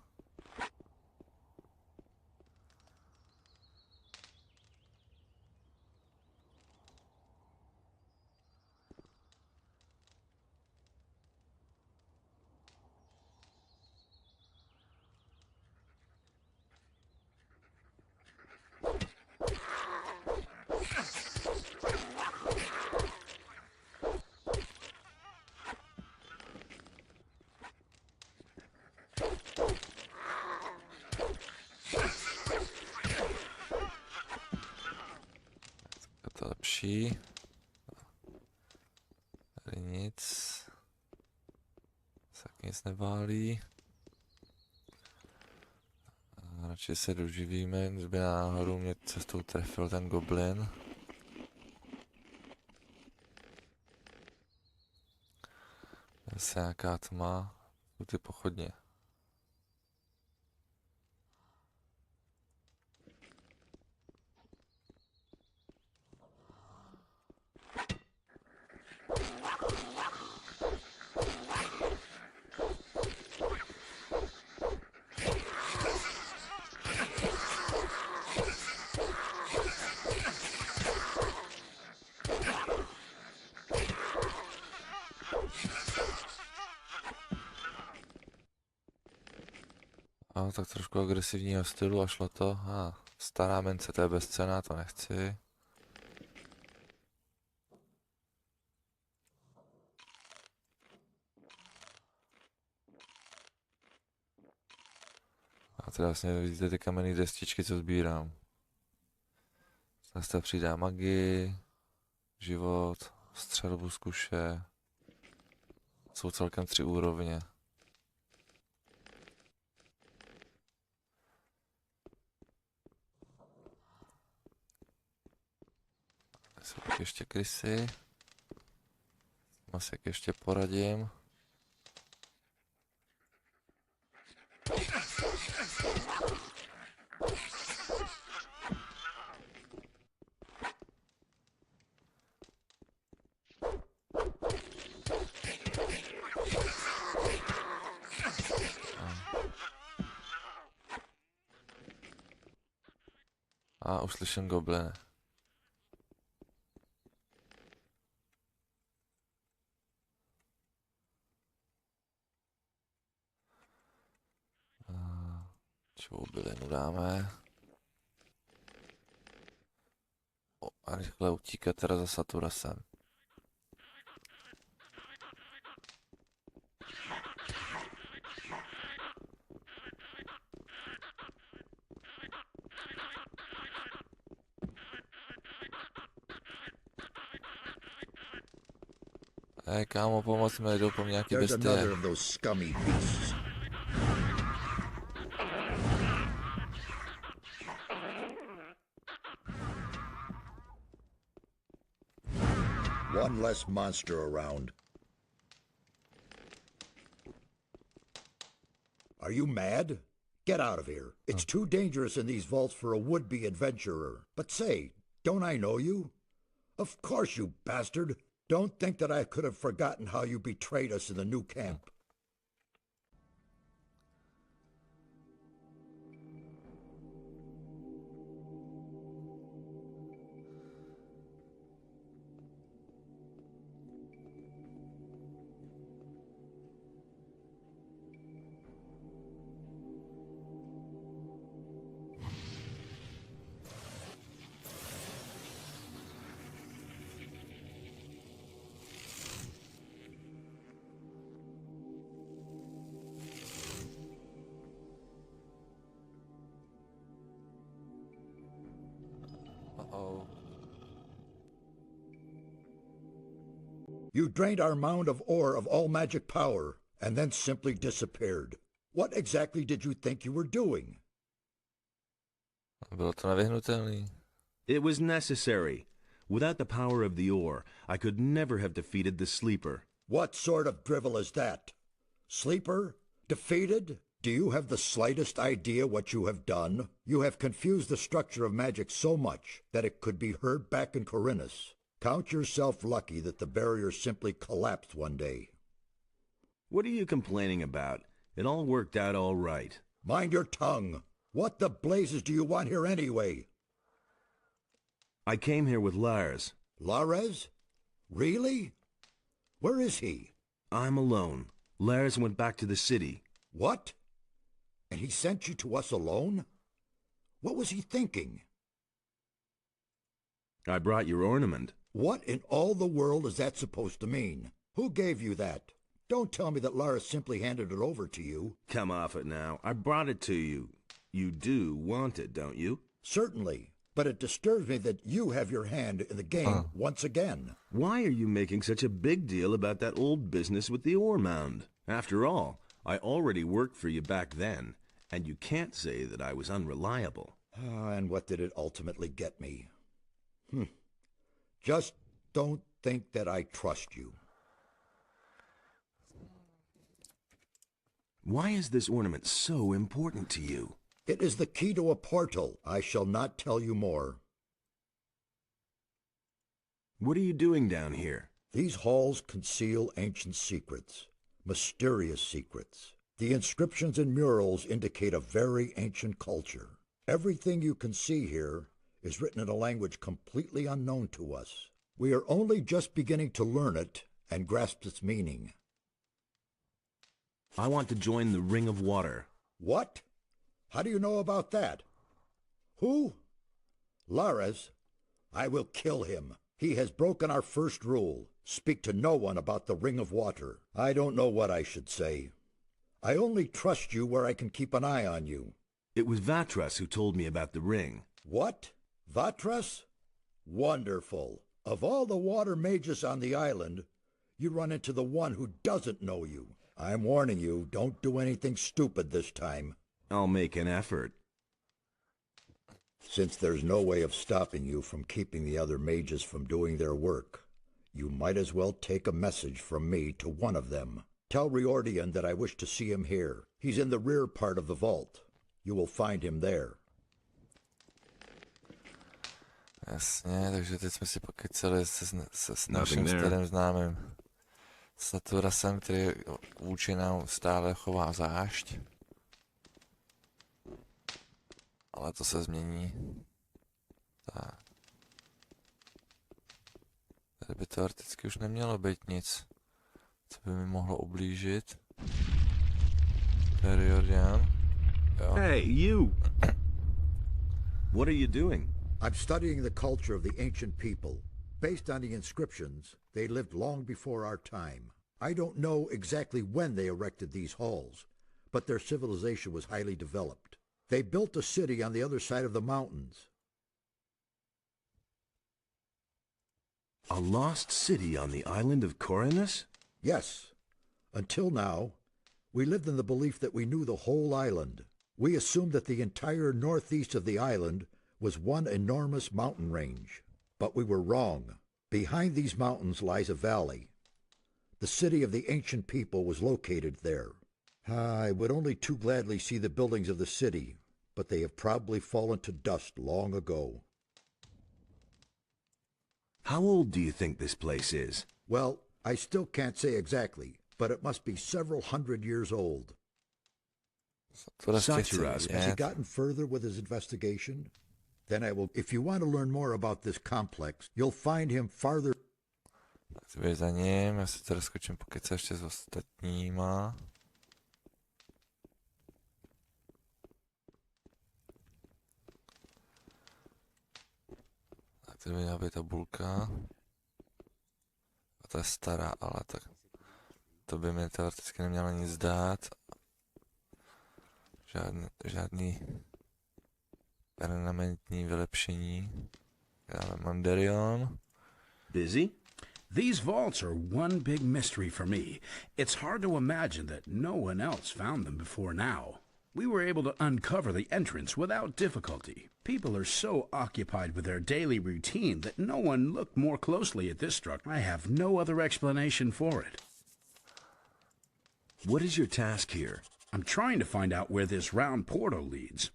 Speaker 1: To lepší. Tady nic. Tak nic neválí. A radši se doživíme, kdyby náhodou mě cestou trefil ten goblin. Zase nějaká tma. Jsou ty pochodně. No, tak trošku agresivního stylu a šlo to. Stará mince, to je bezcenná, to nechci. A tady vlastně vidíte ty kamenné destičky, co sbírám. Zase přidá magii, život, střelbu z kuše. Jsou celkem 3 úrovně. Jsou tak ještě krysy. Asi ještě poradím. A už slyším gobliny. Čovou bylinu dáme. A rychle utíkat teda za Saturasem. Hej, kámo, pomoc mi, jdou po mě nějaký
Speaker 2: There's
Speaker 1: bestie.
Speaker 2: another of those scummy beasts. One less monster around. Are you mad? Get out of here. It's too dangerous in these vaults for a would-be adventurer. But say, don't I know you? Of course, you bastard. Don't think that I could have forgotten how you betrayed us in the new camp.
Speaker 1: Uh-oh.
Speaker 2: You drained our mound of ore of all magic power, and then simply disappeared. What exactly did you think you were doing?
Speaker 1: Bylo to nevyhnutelný.
Speaker 3: It was necessary. Without the power of the ore, I could never have defeated the Sleeper.
Speaker 2: What sort of drivel is that? Sleeper? Defeated? Do you have the slightest idea what you have done? You have confused the structure of magic so much that it could be heard back in Corinus. Count yourself lucky that the barrier simply collapsed one day.
Speaker 3: What are you complaining about? It all worked out all right.
Speaker 2: Mind your tongue. What the blazes do you want here anyway?
Speaker 3: I came here with Lars.
Speaker 2: Lares? Really? Where is he?
Speaker 3: I'm alone. Lars went back to the city.
Speaker 2: What? And he sent you to us alone? What was he thinking?
Speaker 3: I brought your ornament.
Speaker 2: What in all the world is that supposed to mean? Who gave you that? Don't tell me that Lars simply handed it over to you.
Speaker 3: Come off it now. I brought it to you. You do want it, don't you?
Speaker 2: Certainly, but it disturbs me that you have your hand in the game once again.
Speaker 3: Why are you making such a big deal about that old business with the ore mound? After all, I already worked for you back then, and you can't say that I was unreliable.
Speaker 2: And what did it ultimately get me? Just don't think that I trust you.
Speaker 3: Why is this ornament so important to you?
Speaker 2: It is the key to a portal. I shall not tell you more.
Speaker 3: What are you doing down here?
Speaker 2: These halls conceal ancient secrets, mysterious secrets. The inscriptions and murals indicate a very ancient culture. Everything you can see here is written in a language completely unknown to us. We are only just beginning to learn it and grasp its meaning.
Speaker 3: I want to join the Ring of Water.
Speaker 2: What? How do you know about that? Who? Lares? I will kill him. He has broken our first rule. Speak to no one about the Ring of Water. I don't know what I should say. I only trust you where I can keep an eye on you.
Speaker 3: It was Vatras who told me about the ring.
Speaker 2: What? Vatras? Wonderful. Of all the water mages on the island, you run into the one who doesn't know you. I'm warning you, don't do anything stupid this time.
Speaker 3: I'll make an effort.
Speaker 2: Since there's no way of stopping you from keeping the other mages from doing their work, you might as well take a message from me to one of them. Tell Riordian that I wish to see him here. He's in the rear part of the vault. You will find him there.
Speaker 1: Jasně, takže teď jsme si pokecali se s naším starým známým Saturasem, který vůči nám stále chová zášť. Ale to se změní. by teoreticky už nemělo být nic, co by mi mohlo ublížit. Periodian. Jo.
Speaker 3: Hey, you! What are you doing?
Speaker 2: I'm studying the culture of the ancient people. Based on the inscriptions, they lived long before our time. I don't know exactly when they erected these halls, but their civilization was highly developed. They built a city on the other side of the mountains.
Speaker 3: A lost city on the island of Corinus?
Speaker 2: Yes. Until now, we lived in the belief that we knew the whole island. We assumed that the entire northeast of the island was one enormous mountain range. But we were wrong. Behind these mountains lies a valley. The city of the ancient people was located there. I would only too gladly see the buildings of the city, but they have probably fallen to dust long ago.
Speaker 3: How old do you think this place is?
Speaker 2: Well, I still can't say exactly, but it must be several hundred years old.
Speaker 3: Satyras,
Speaker 2: has he gotten further with his investigation? Then I will... If you want to learn more about this complex, you'll find him farther...
Speaker 1: Tak běž za ním, já si teda skočím pokecat ještě s ostatníma. Tak tady by měla být tabulka. A to je stará, ale tak to by mi teoreticky nemělo nic dát. Žádný permanentní vylepšení. Dáme Mandarion.
Speaker 3: Busy?
Speaker 15: These vaults are one big mystery for me. It's hard to imagine that no one else found them before now. We were able to uncover the entrance without difficulty. People are so occupied with their daily routine that no one looked more closely at this structure. I have no other explanation for it.
Speaker 3: What is your task here?
Speaker 15: I'm trying to find out where this round portal leads.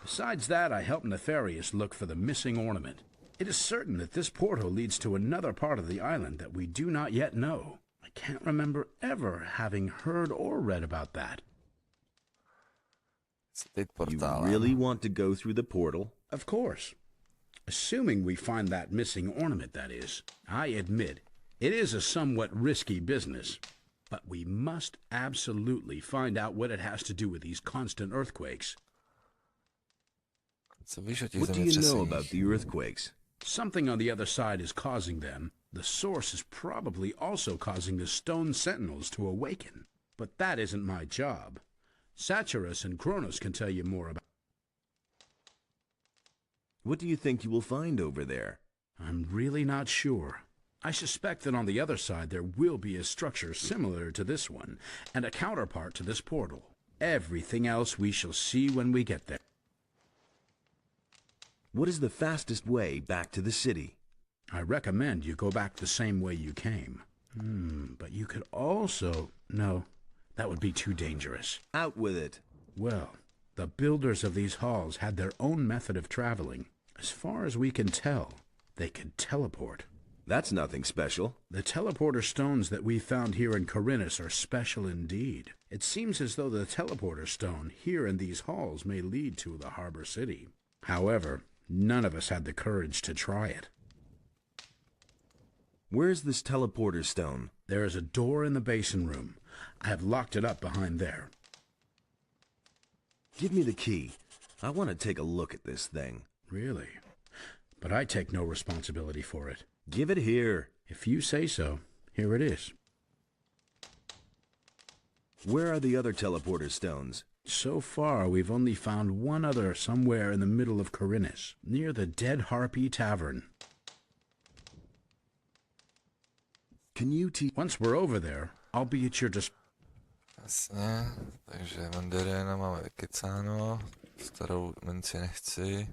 Speaker 15: Besides that, I help Nefarious look for the missing ornament. It is certain that this portal leads to another part of the island that we do not yet know. I can't remember ever having heard or read about that.
Speaker 3: You really want to go through the portal?
Speaker 15: Of course. Assuming we find that missing ornament, that is. I admit, it is a somewhat risky business. But we must absolutely find out what it has to do with these constant earthquakes.
Speaker 3: What do you know about the earthquakes?
Speaker 15: Something on the other side is causing them. The source is probably also causing the stone sentinels to awaken. But that isn't my job. Satyras and Kronos can tell you more about...
Speaker 3: What do you think you will find over there?
Speaker 15: I'm really not sure. I suspect that on the other side there will be a structure similar to this one, and a counterpart to this portal. Everything else we shall see when we get there.
Speaker 3: What is the fastest way back to the city?
Speaker 15: I recommend you go back the same way you came. But you could also... No, that would be too dangerous.
Speaker 3: Out with it.
Speaker 15: Well, the builders of these halls had their own method of traveling. As far as we can tell, they could teleport.
Speaker 3: That's nothing special.
Speaker 15: The teleporter stones that we found here in Corinus are special indeed. It seems as though the teleporter stone here in these halls may lead to the harbor city. However, none of us had the courage to try it.
Speaker 3: Where's this teleporter stone?
Speaker 15: There is a door in the basin room. I have locked it up behind there.
Speaker 3: Give me the key. I want to take a look at this thing.
Speaker 15: Really? But I take no responsibility for it.
Speaker 3: Give it here.
Speaker 15: If you say so, here it is.
Speaker 3: Where are the other teleporter stones?
Speaker 15: So far, we've only found one other somewhere in the middle of Corinus, near the Dead Harpy Tavern.
Speaker 3: Can you
Speaker 15: Once we're over there, I'll be at your disposal.
Speaker 1: Jasně, takže Mandariana máme vykecáno, starou minci nechci.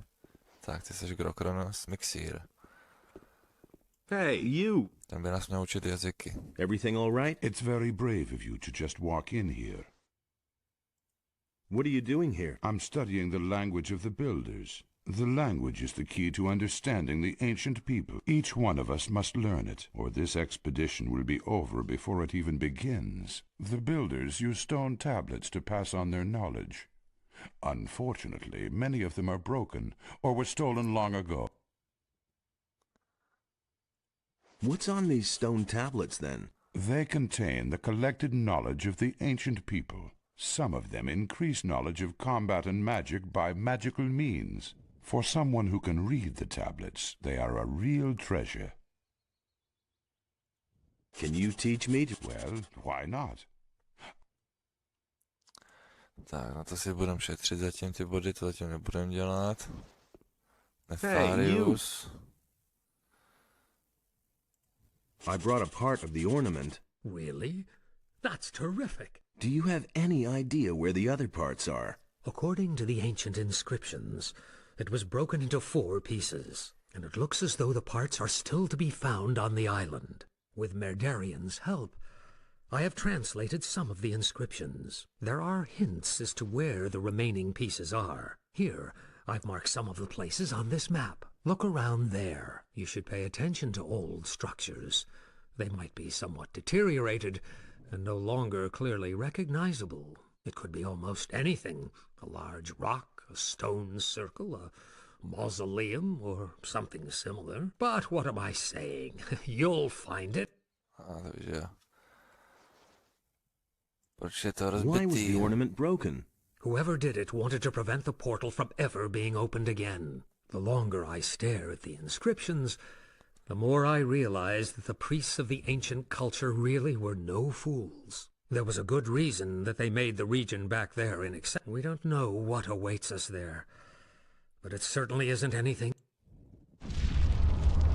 Speaker 1: Tak, ty jsi Kronos, Mixír.
Speaker 3: Hey, you!
Speaker 1: Ten by nás měl učit jazyky.
Speaker 3: Everything all right?
Speaker 5: It's very brave of you to just walk in here.
Speaker 3: What are you doing here?
Speaker 5: I'm studying the language of the builders. The language is the key to understanding the ancient people. Each one of us must learn it, or this expedition will be over before it even begins. The builders use stone tablets to pass on their knowledge. Unfortunately, many of them are broken, or were stolen long ago.
Speaker 3: What's on these stone tablets, then?
Speaker 5: They contain the collected knowledge of the ancient people. Some of them increase knowledge of combat and magic by magical means. For someone who can read the tablets, they are a real treasure.
Speaker 3: Can you teach me to...
Speaker 5: Well, why not?
Speaker 1: Tak, na to si budeme šetřit zatím ty body, to zatím nebudeme dělat.
Speaker 3: Hey, you!
Speaker 1: Nefarius.
Speaker 3: I brought a part of the ornament.
Speaker 16: Really? That's terrific.
Speaker 3: Do you have any idea where the other parts are?
Speaker 16: According to the ancient inscriptions, it was broken into 4 pieces, and it looks as though the parts are still to be found on the island. With Merdarian's help, I have translated some of the inscriptions. There are hints as to where the remaining pieces are. Here, I've marked some of the places on this map. Look around there. You should pay attention to old structures. They might be somewhat deteriorated and no longer clearly recognizable. It could be almost anything. A large rock, a stone circle, a mausoleum, or something similar. But what am I saying? You'll find it.
Speaker 1: Takže... Proč je to
Speaker 3: Why was
Speaker 1: rozbitý?
Speaker 3: the ornament broken?
Speaker 16: Whoever did it wanted to prevent the portal from ever being opened again. The longer I stare at the inscriptions, the more I realize that the priests of the ancient culture really were no fools. There was a good reason that they made the region back there inaccessible. We don't know what awaits us there, but it certainly isn't anything.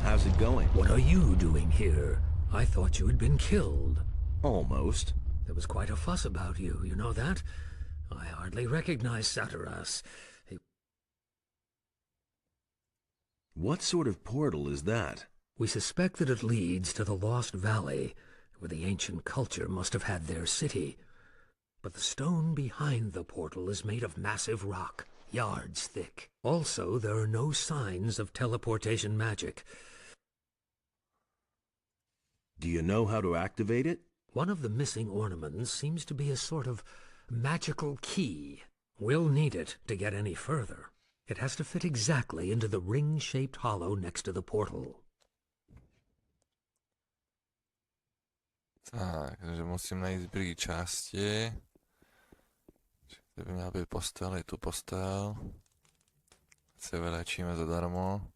Speaker 3: How's it going?
Speaker 16: What are you doing here? I thought you had been killed.
Speaker 3: Almost.
Speaker 16: There was quite a fuss about you, you know that? I hardly recognize Zdarec.
Speaker 3: What sort of portal is that?
Speaker 16: We suspect that it leads to the Lost Valley, where the ancient culture must have had their city. But the stone behind the portal is made of massive rock, yards thick. Also, there are no signs of teleportation magic.
Speaker 3: Do you know how to activate it?
Speaker 16: One of the missing ornaments seems to be a sort of magical key. We'll need it to get any further. It has to fit exactly into the ring-shaped hollow next to the portal.
Speaker 1: Tak, takže musím najít zbylý části. Kde by měla být postel, je tu postel. Se vylečíme zadarmo.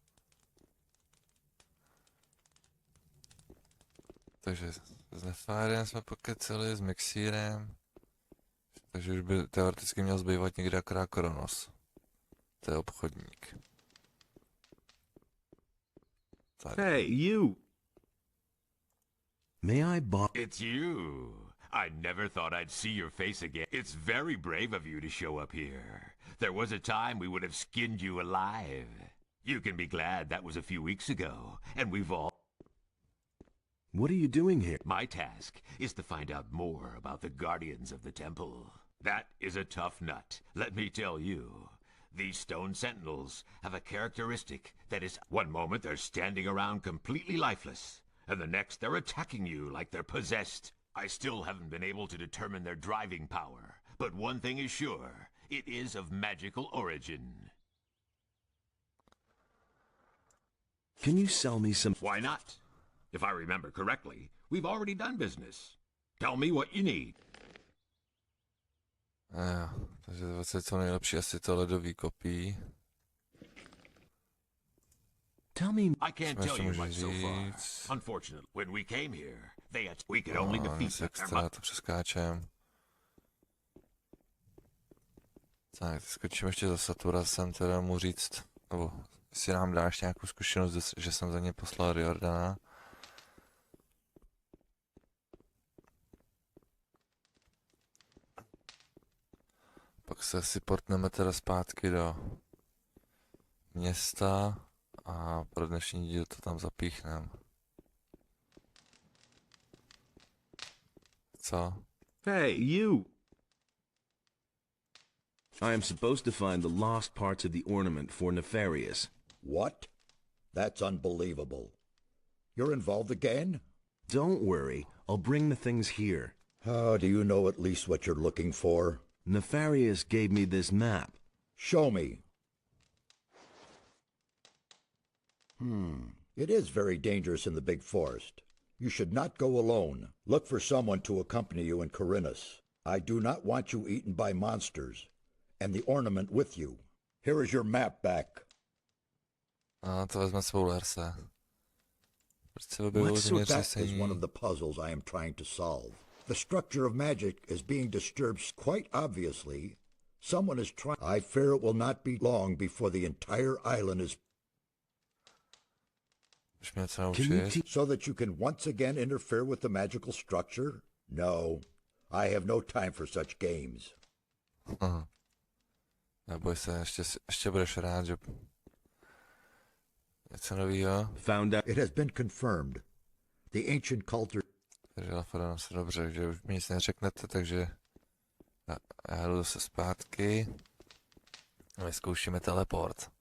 Speaker 1: Takže s Nefárem jsme pokeceli, s Mixírem. Takže už by teoreticky měl zbývat někde akorát Kronos. To je obchodník. Tady.
Speaker 3: Hey, you! May I
Speaker 17: It's you. I never thought I'd see your face again. It's very brave of you to show up here. There was a time we would have skinned you alive. You can be glad that was a few weeks ago, and we've all...
Speaker 3: What are you doing here?
Speaker 17: My task is to find out more about the guardians of the temple. That is a tough nut, let me tell you. These stone sentinels have a characteristic that is, one moment they're standing around completely lifeless, and the next they're attacking you like they're possessed. I still haven't been able to determine their driving power, but one thing is sure, it is of magical origin.
Speaker 3: Can you sell me some...
Speaker 17: Why not? If I remember correctly, we've already done business. Tell me what you need.
Speaker 1: Takže 20 co nejlepší asi to ledový kopí.
Speaker 3: Tell me...
Speaker 17: I can't tell you much so far. Unfortunately, when we came here, we could only defeat them.
Speaker 1: Extra, to přeskáčem. Tak, skočím ještě za Satura, jsem teda mu říct, nebo jestli nám dáš nějakou zkušenost, že jsem za ně poslal Riordana. Pak se si portneme teda zpátky do města a pro dnešní díl to tam zapíchneme. Co?
Speaker 3: Hey, you! I am supposed to find the lost parts of the ornament for Nefarius.
Speaker 18: What? That's unbelievable. You're involved again?
Speaker 3: Don't worry, I'll bring the things here.
Speaker 18: How do you know at least what you're looking for?
Speaker 3: Nefarius gave me this map.
Speaker 18: Show me. It is very dangerous in the big forest. You should not go alone. Look for someone to accompany you in Corinus. I do not want you eaten by monsters, and the ornament with you. Here is your map back.
Speaker 1: A to vezme svou Lerse. Proč se
Speaker 18: Let's
Speaker 1: objevilo
Speaker 18: sort that as
Speaker 1: zemětřesení?
Speaker 18: one of the puzzles I am trying to solve. The structure of magic is being disturbed quite obviously. Someone is trying. I fear it will not be long before the entire island is
Speaker 1: Už mě něco naučit?
Speaker 18: so that you can once again interfere with the magical structure? No, I have no time for such games.
Speaker 1: Aha. Neboj se, ještě budeš rád, že... Něco novýho?
Speaker 18: Found out. It has been confirmed. The ancient culture.
Speaker 1: Takže napadá se dobře, že už mi nic neřeknete, takže... Já jdu zase zpátky. A my zkoušíme teleport.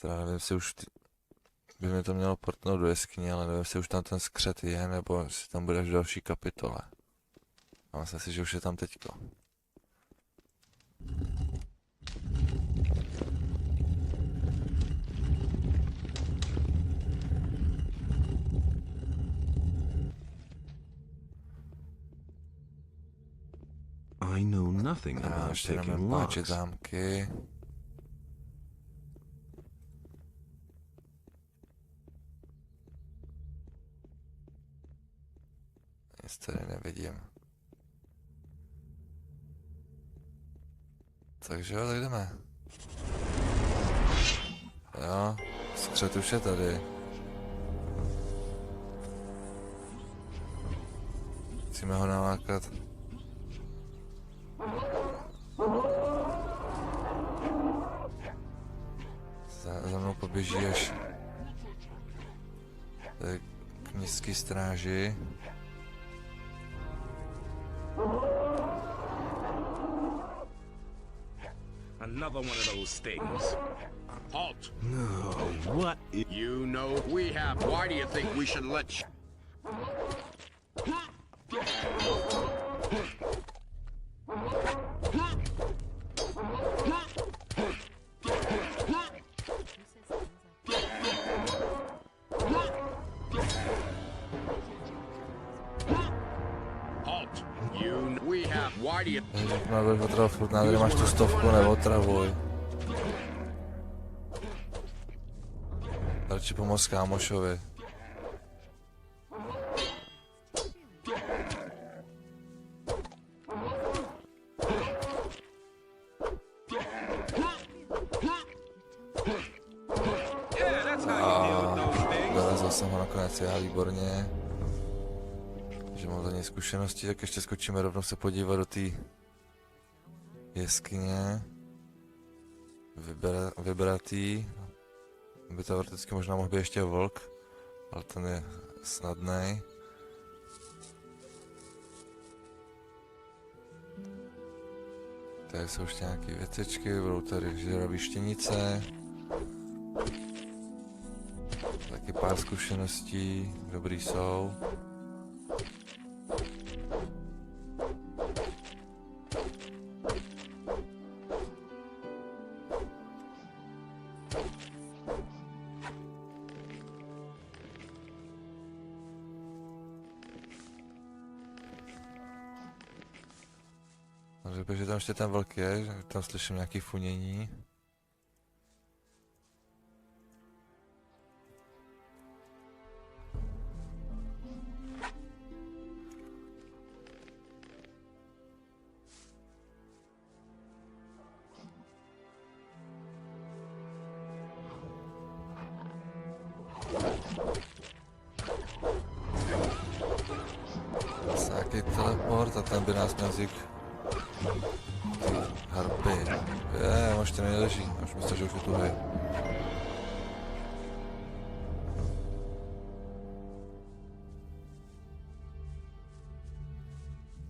Speaker 1: Teda nevím, si už by mi to mělo portnout do jeskyně, ale nevím, si už tam ten skřet je, nebo si tam bude až v další kapitole. A myslím si, že už je tam teďko.
Speaker 10: I know nothing
Speaker 1: A
Speaker 10: about
Speaker 1: ještě
Speaker 10: picking
Speaker 1: jdeme páčit
Speaker 10: locks.
Speaker 1: zámky. Nic tady nevidím. Takže jo, tak jdeme. Jo, skřet už je tady. Musíme ho nalákat. Za mnou poběží až tady k městské stráži.
Speaker 14: Another one of those things. Halt!
Speaker 10: No, what?
Speaker 14: You know we have. Why do you think we should let you? Halt! You. We have. Why do you?
Speaker 1: Máš otravu furt, nádherně máš tu 100, neotravuj. Radši pomoct kámošovi. Dorazil jsem ho nakonec já, výborně. Že mám za něj zkušenosti, tak ještě skočíme rovnou se podívat do té jeskyně. Vybratý. By to teoreticky možná mohl být ještě vlk, ale ten je snadný. Tady jsou už nějaké věcičky, budou tady žravý štěnice. Taky pár zkušeností, dobrý jsou. Že tam ještě ten vlk je, že tam slyším nějaký funění. Nějaký teleport a ten by nás měl vzít harpy. On ještě nejleží, už myslím, že už je tuhej.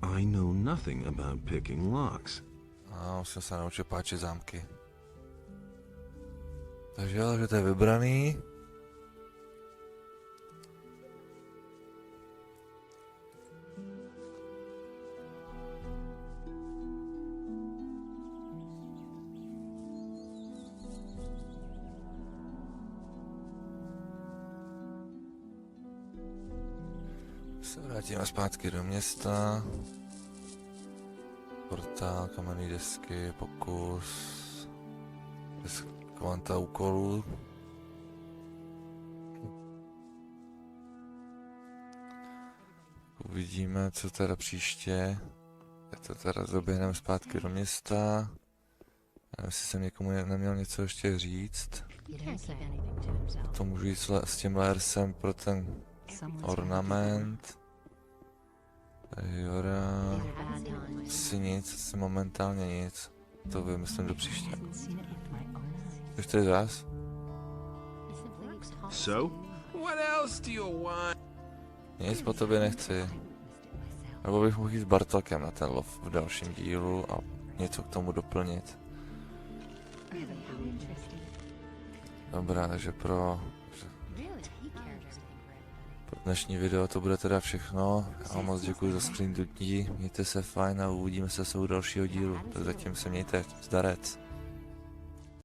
Speaker 10: I know nothing about picking locks.
Speaker 1: A musím se naučit páčit zámky. Takže jo, že to je vybraný. Se vrátíme zpátky do města. Portál, kamenné desky, pokus. Kvanta úkolů. Uvidíme, co teda příště. Tak to teda doběhneme zpátky do města. Nevím, jestli jsem někomu neměl něco ještě říct. To můžu jít s tím Laersem pro ten ornament. Jora. Asi nic, asi momentálně nic. To vymyslím do příště. Už to je zás?
Speaker 9: So? What else do you want?
Speaker 1: Nic po tobě nechci. Nebo bych mohl jít s Bartolkem na ten lov v dalším dílu a něco k tomu doplnit. Dobrá, takže pro dnešní video to bude teda všechno. Já vám moc děkuji za screen dutí, mějte se fajn a uvidíme se u dalšího dílu. Tak zatím se mějte, zdarec.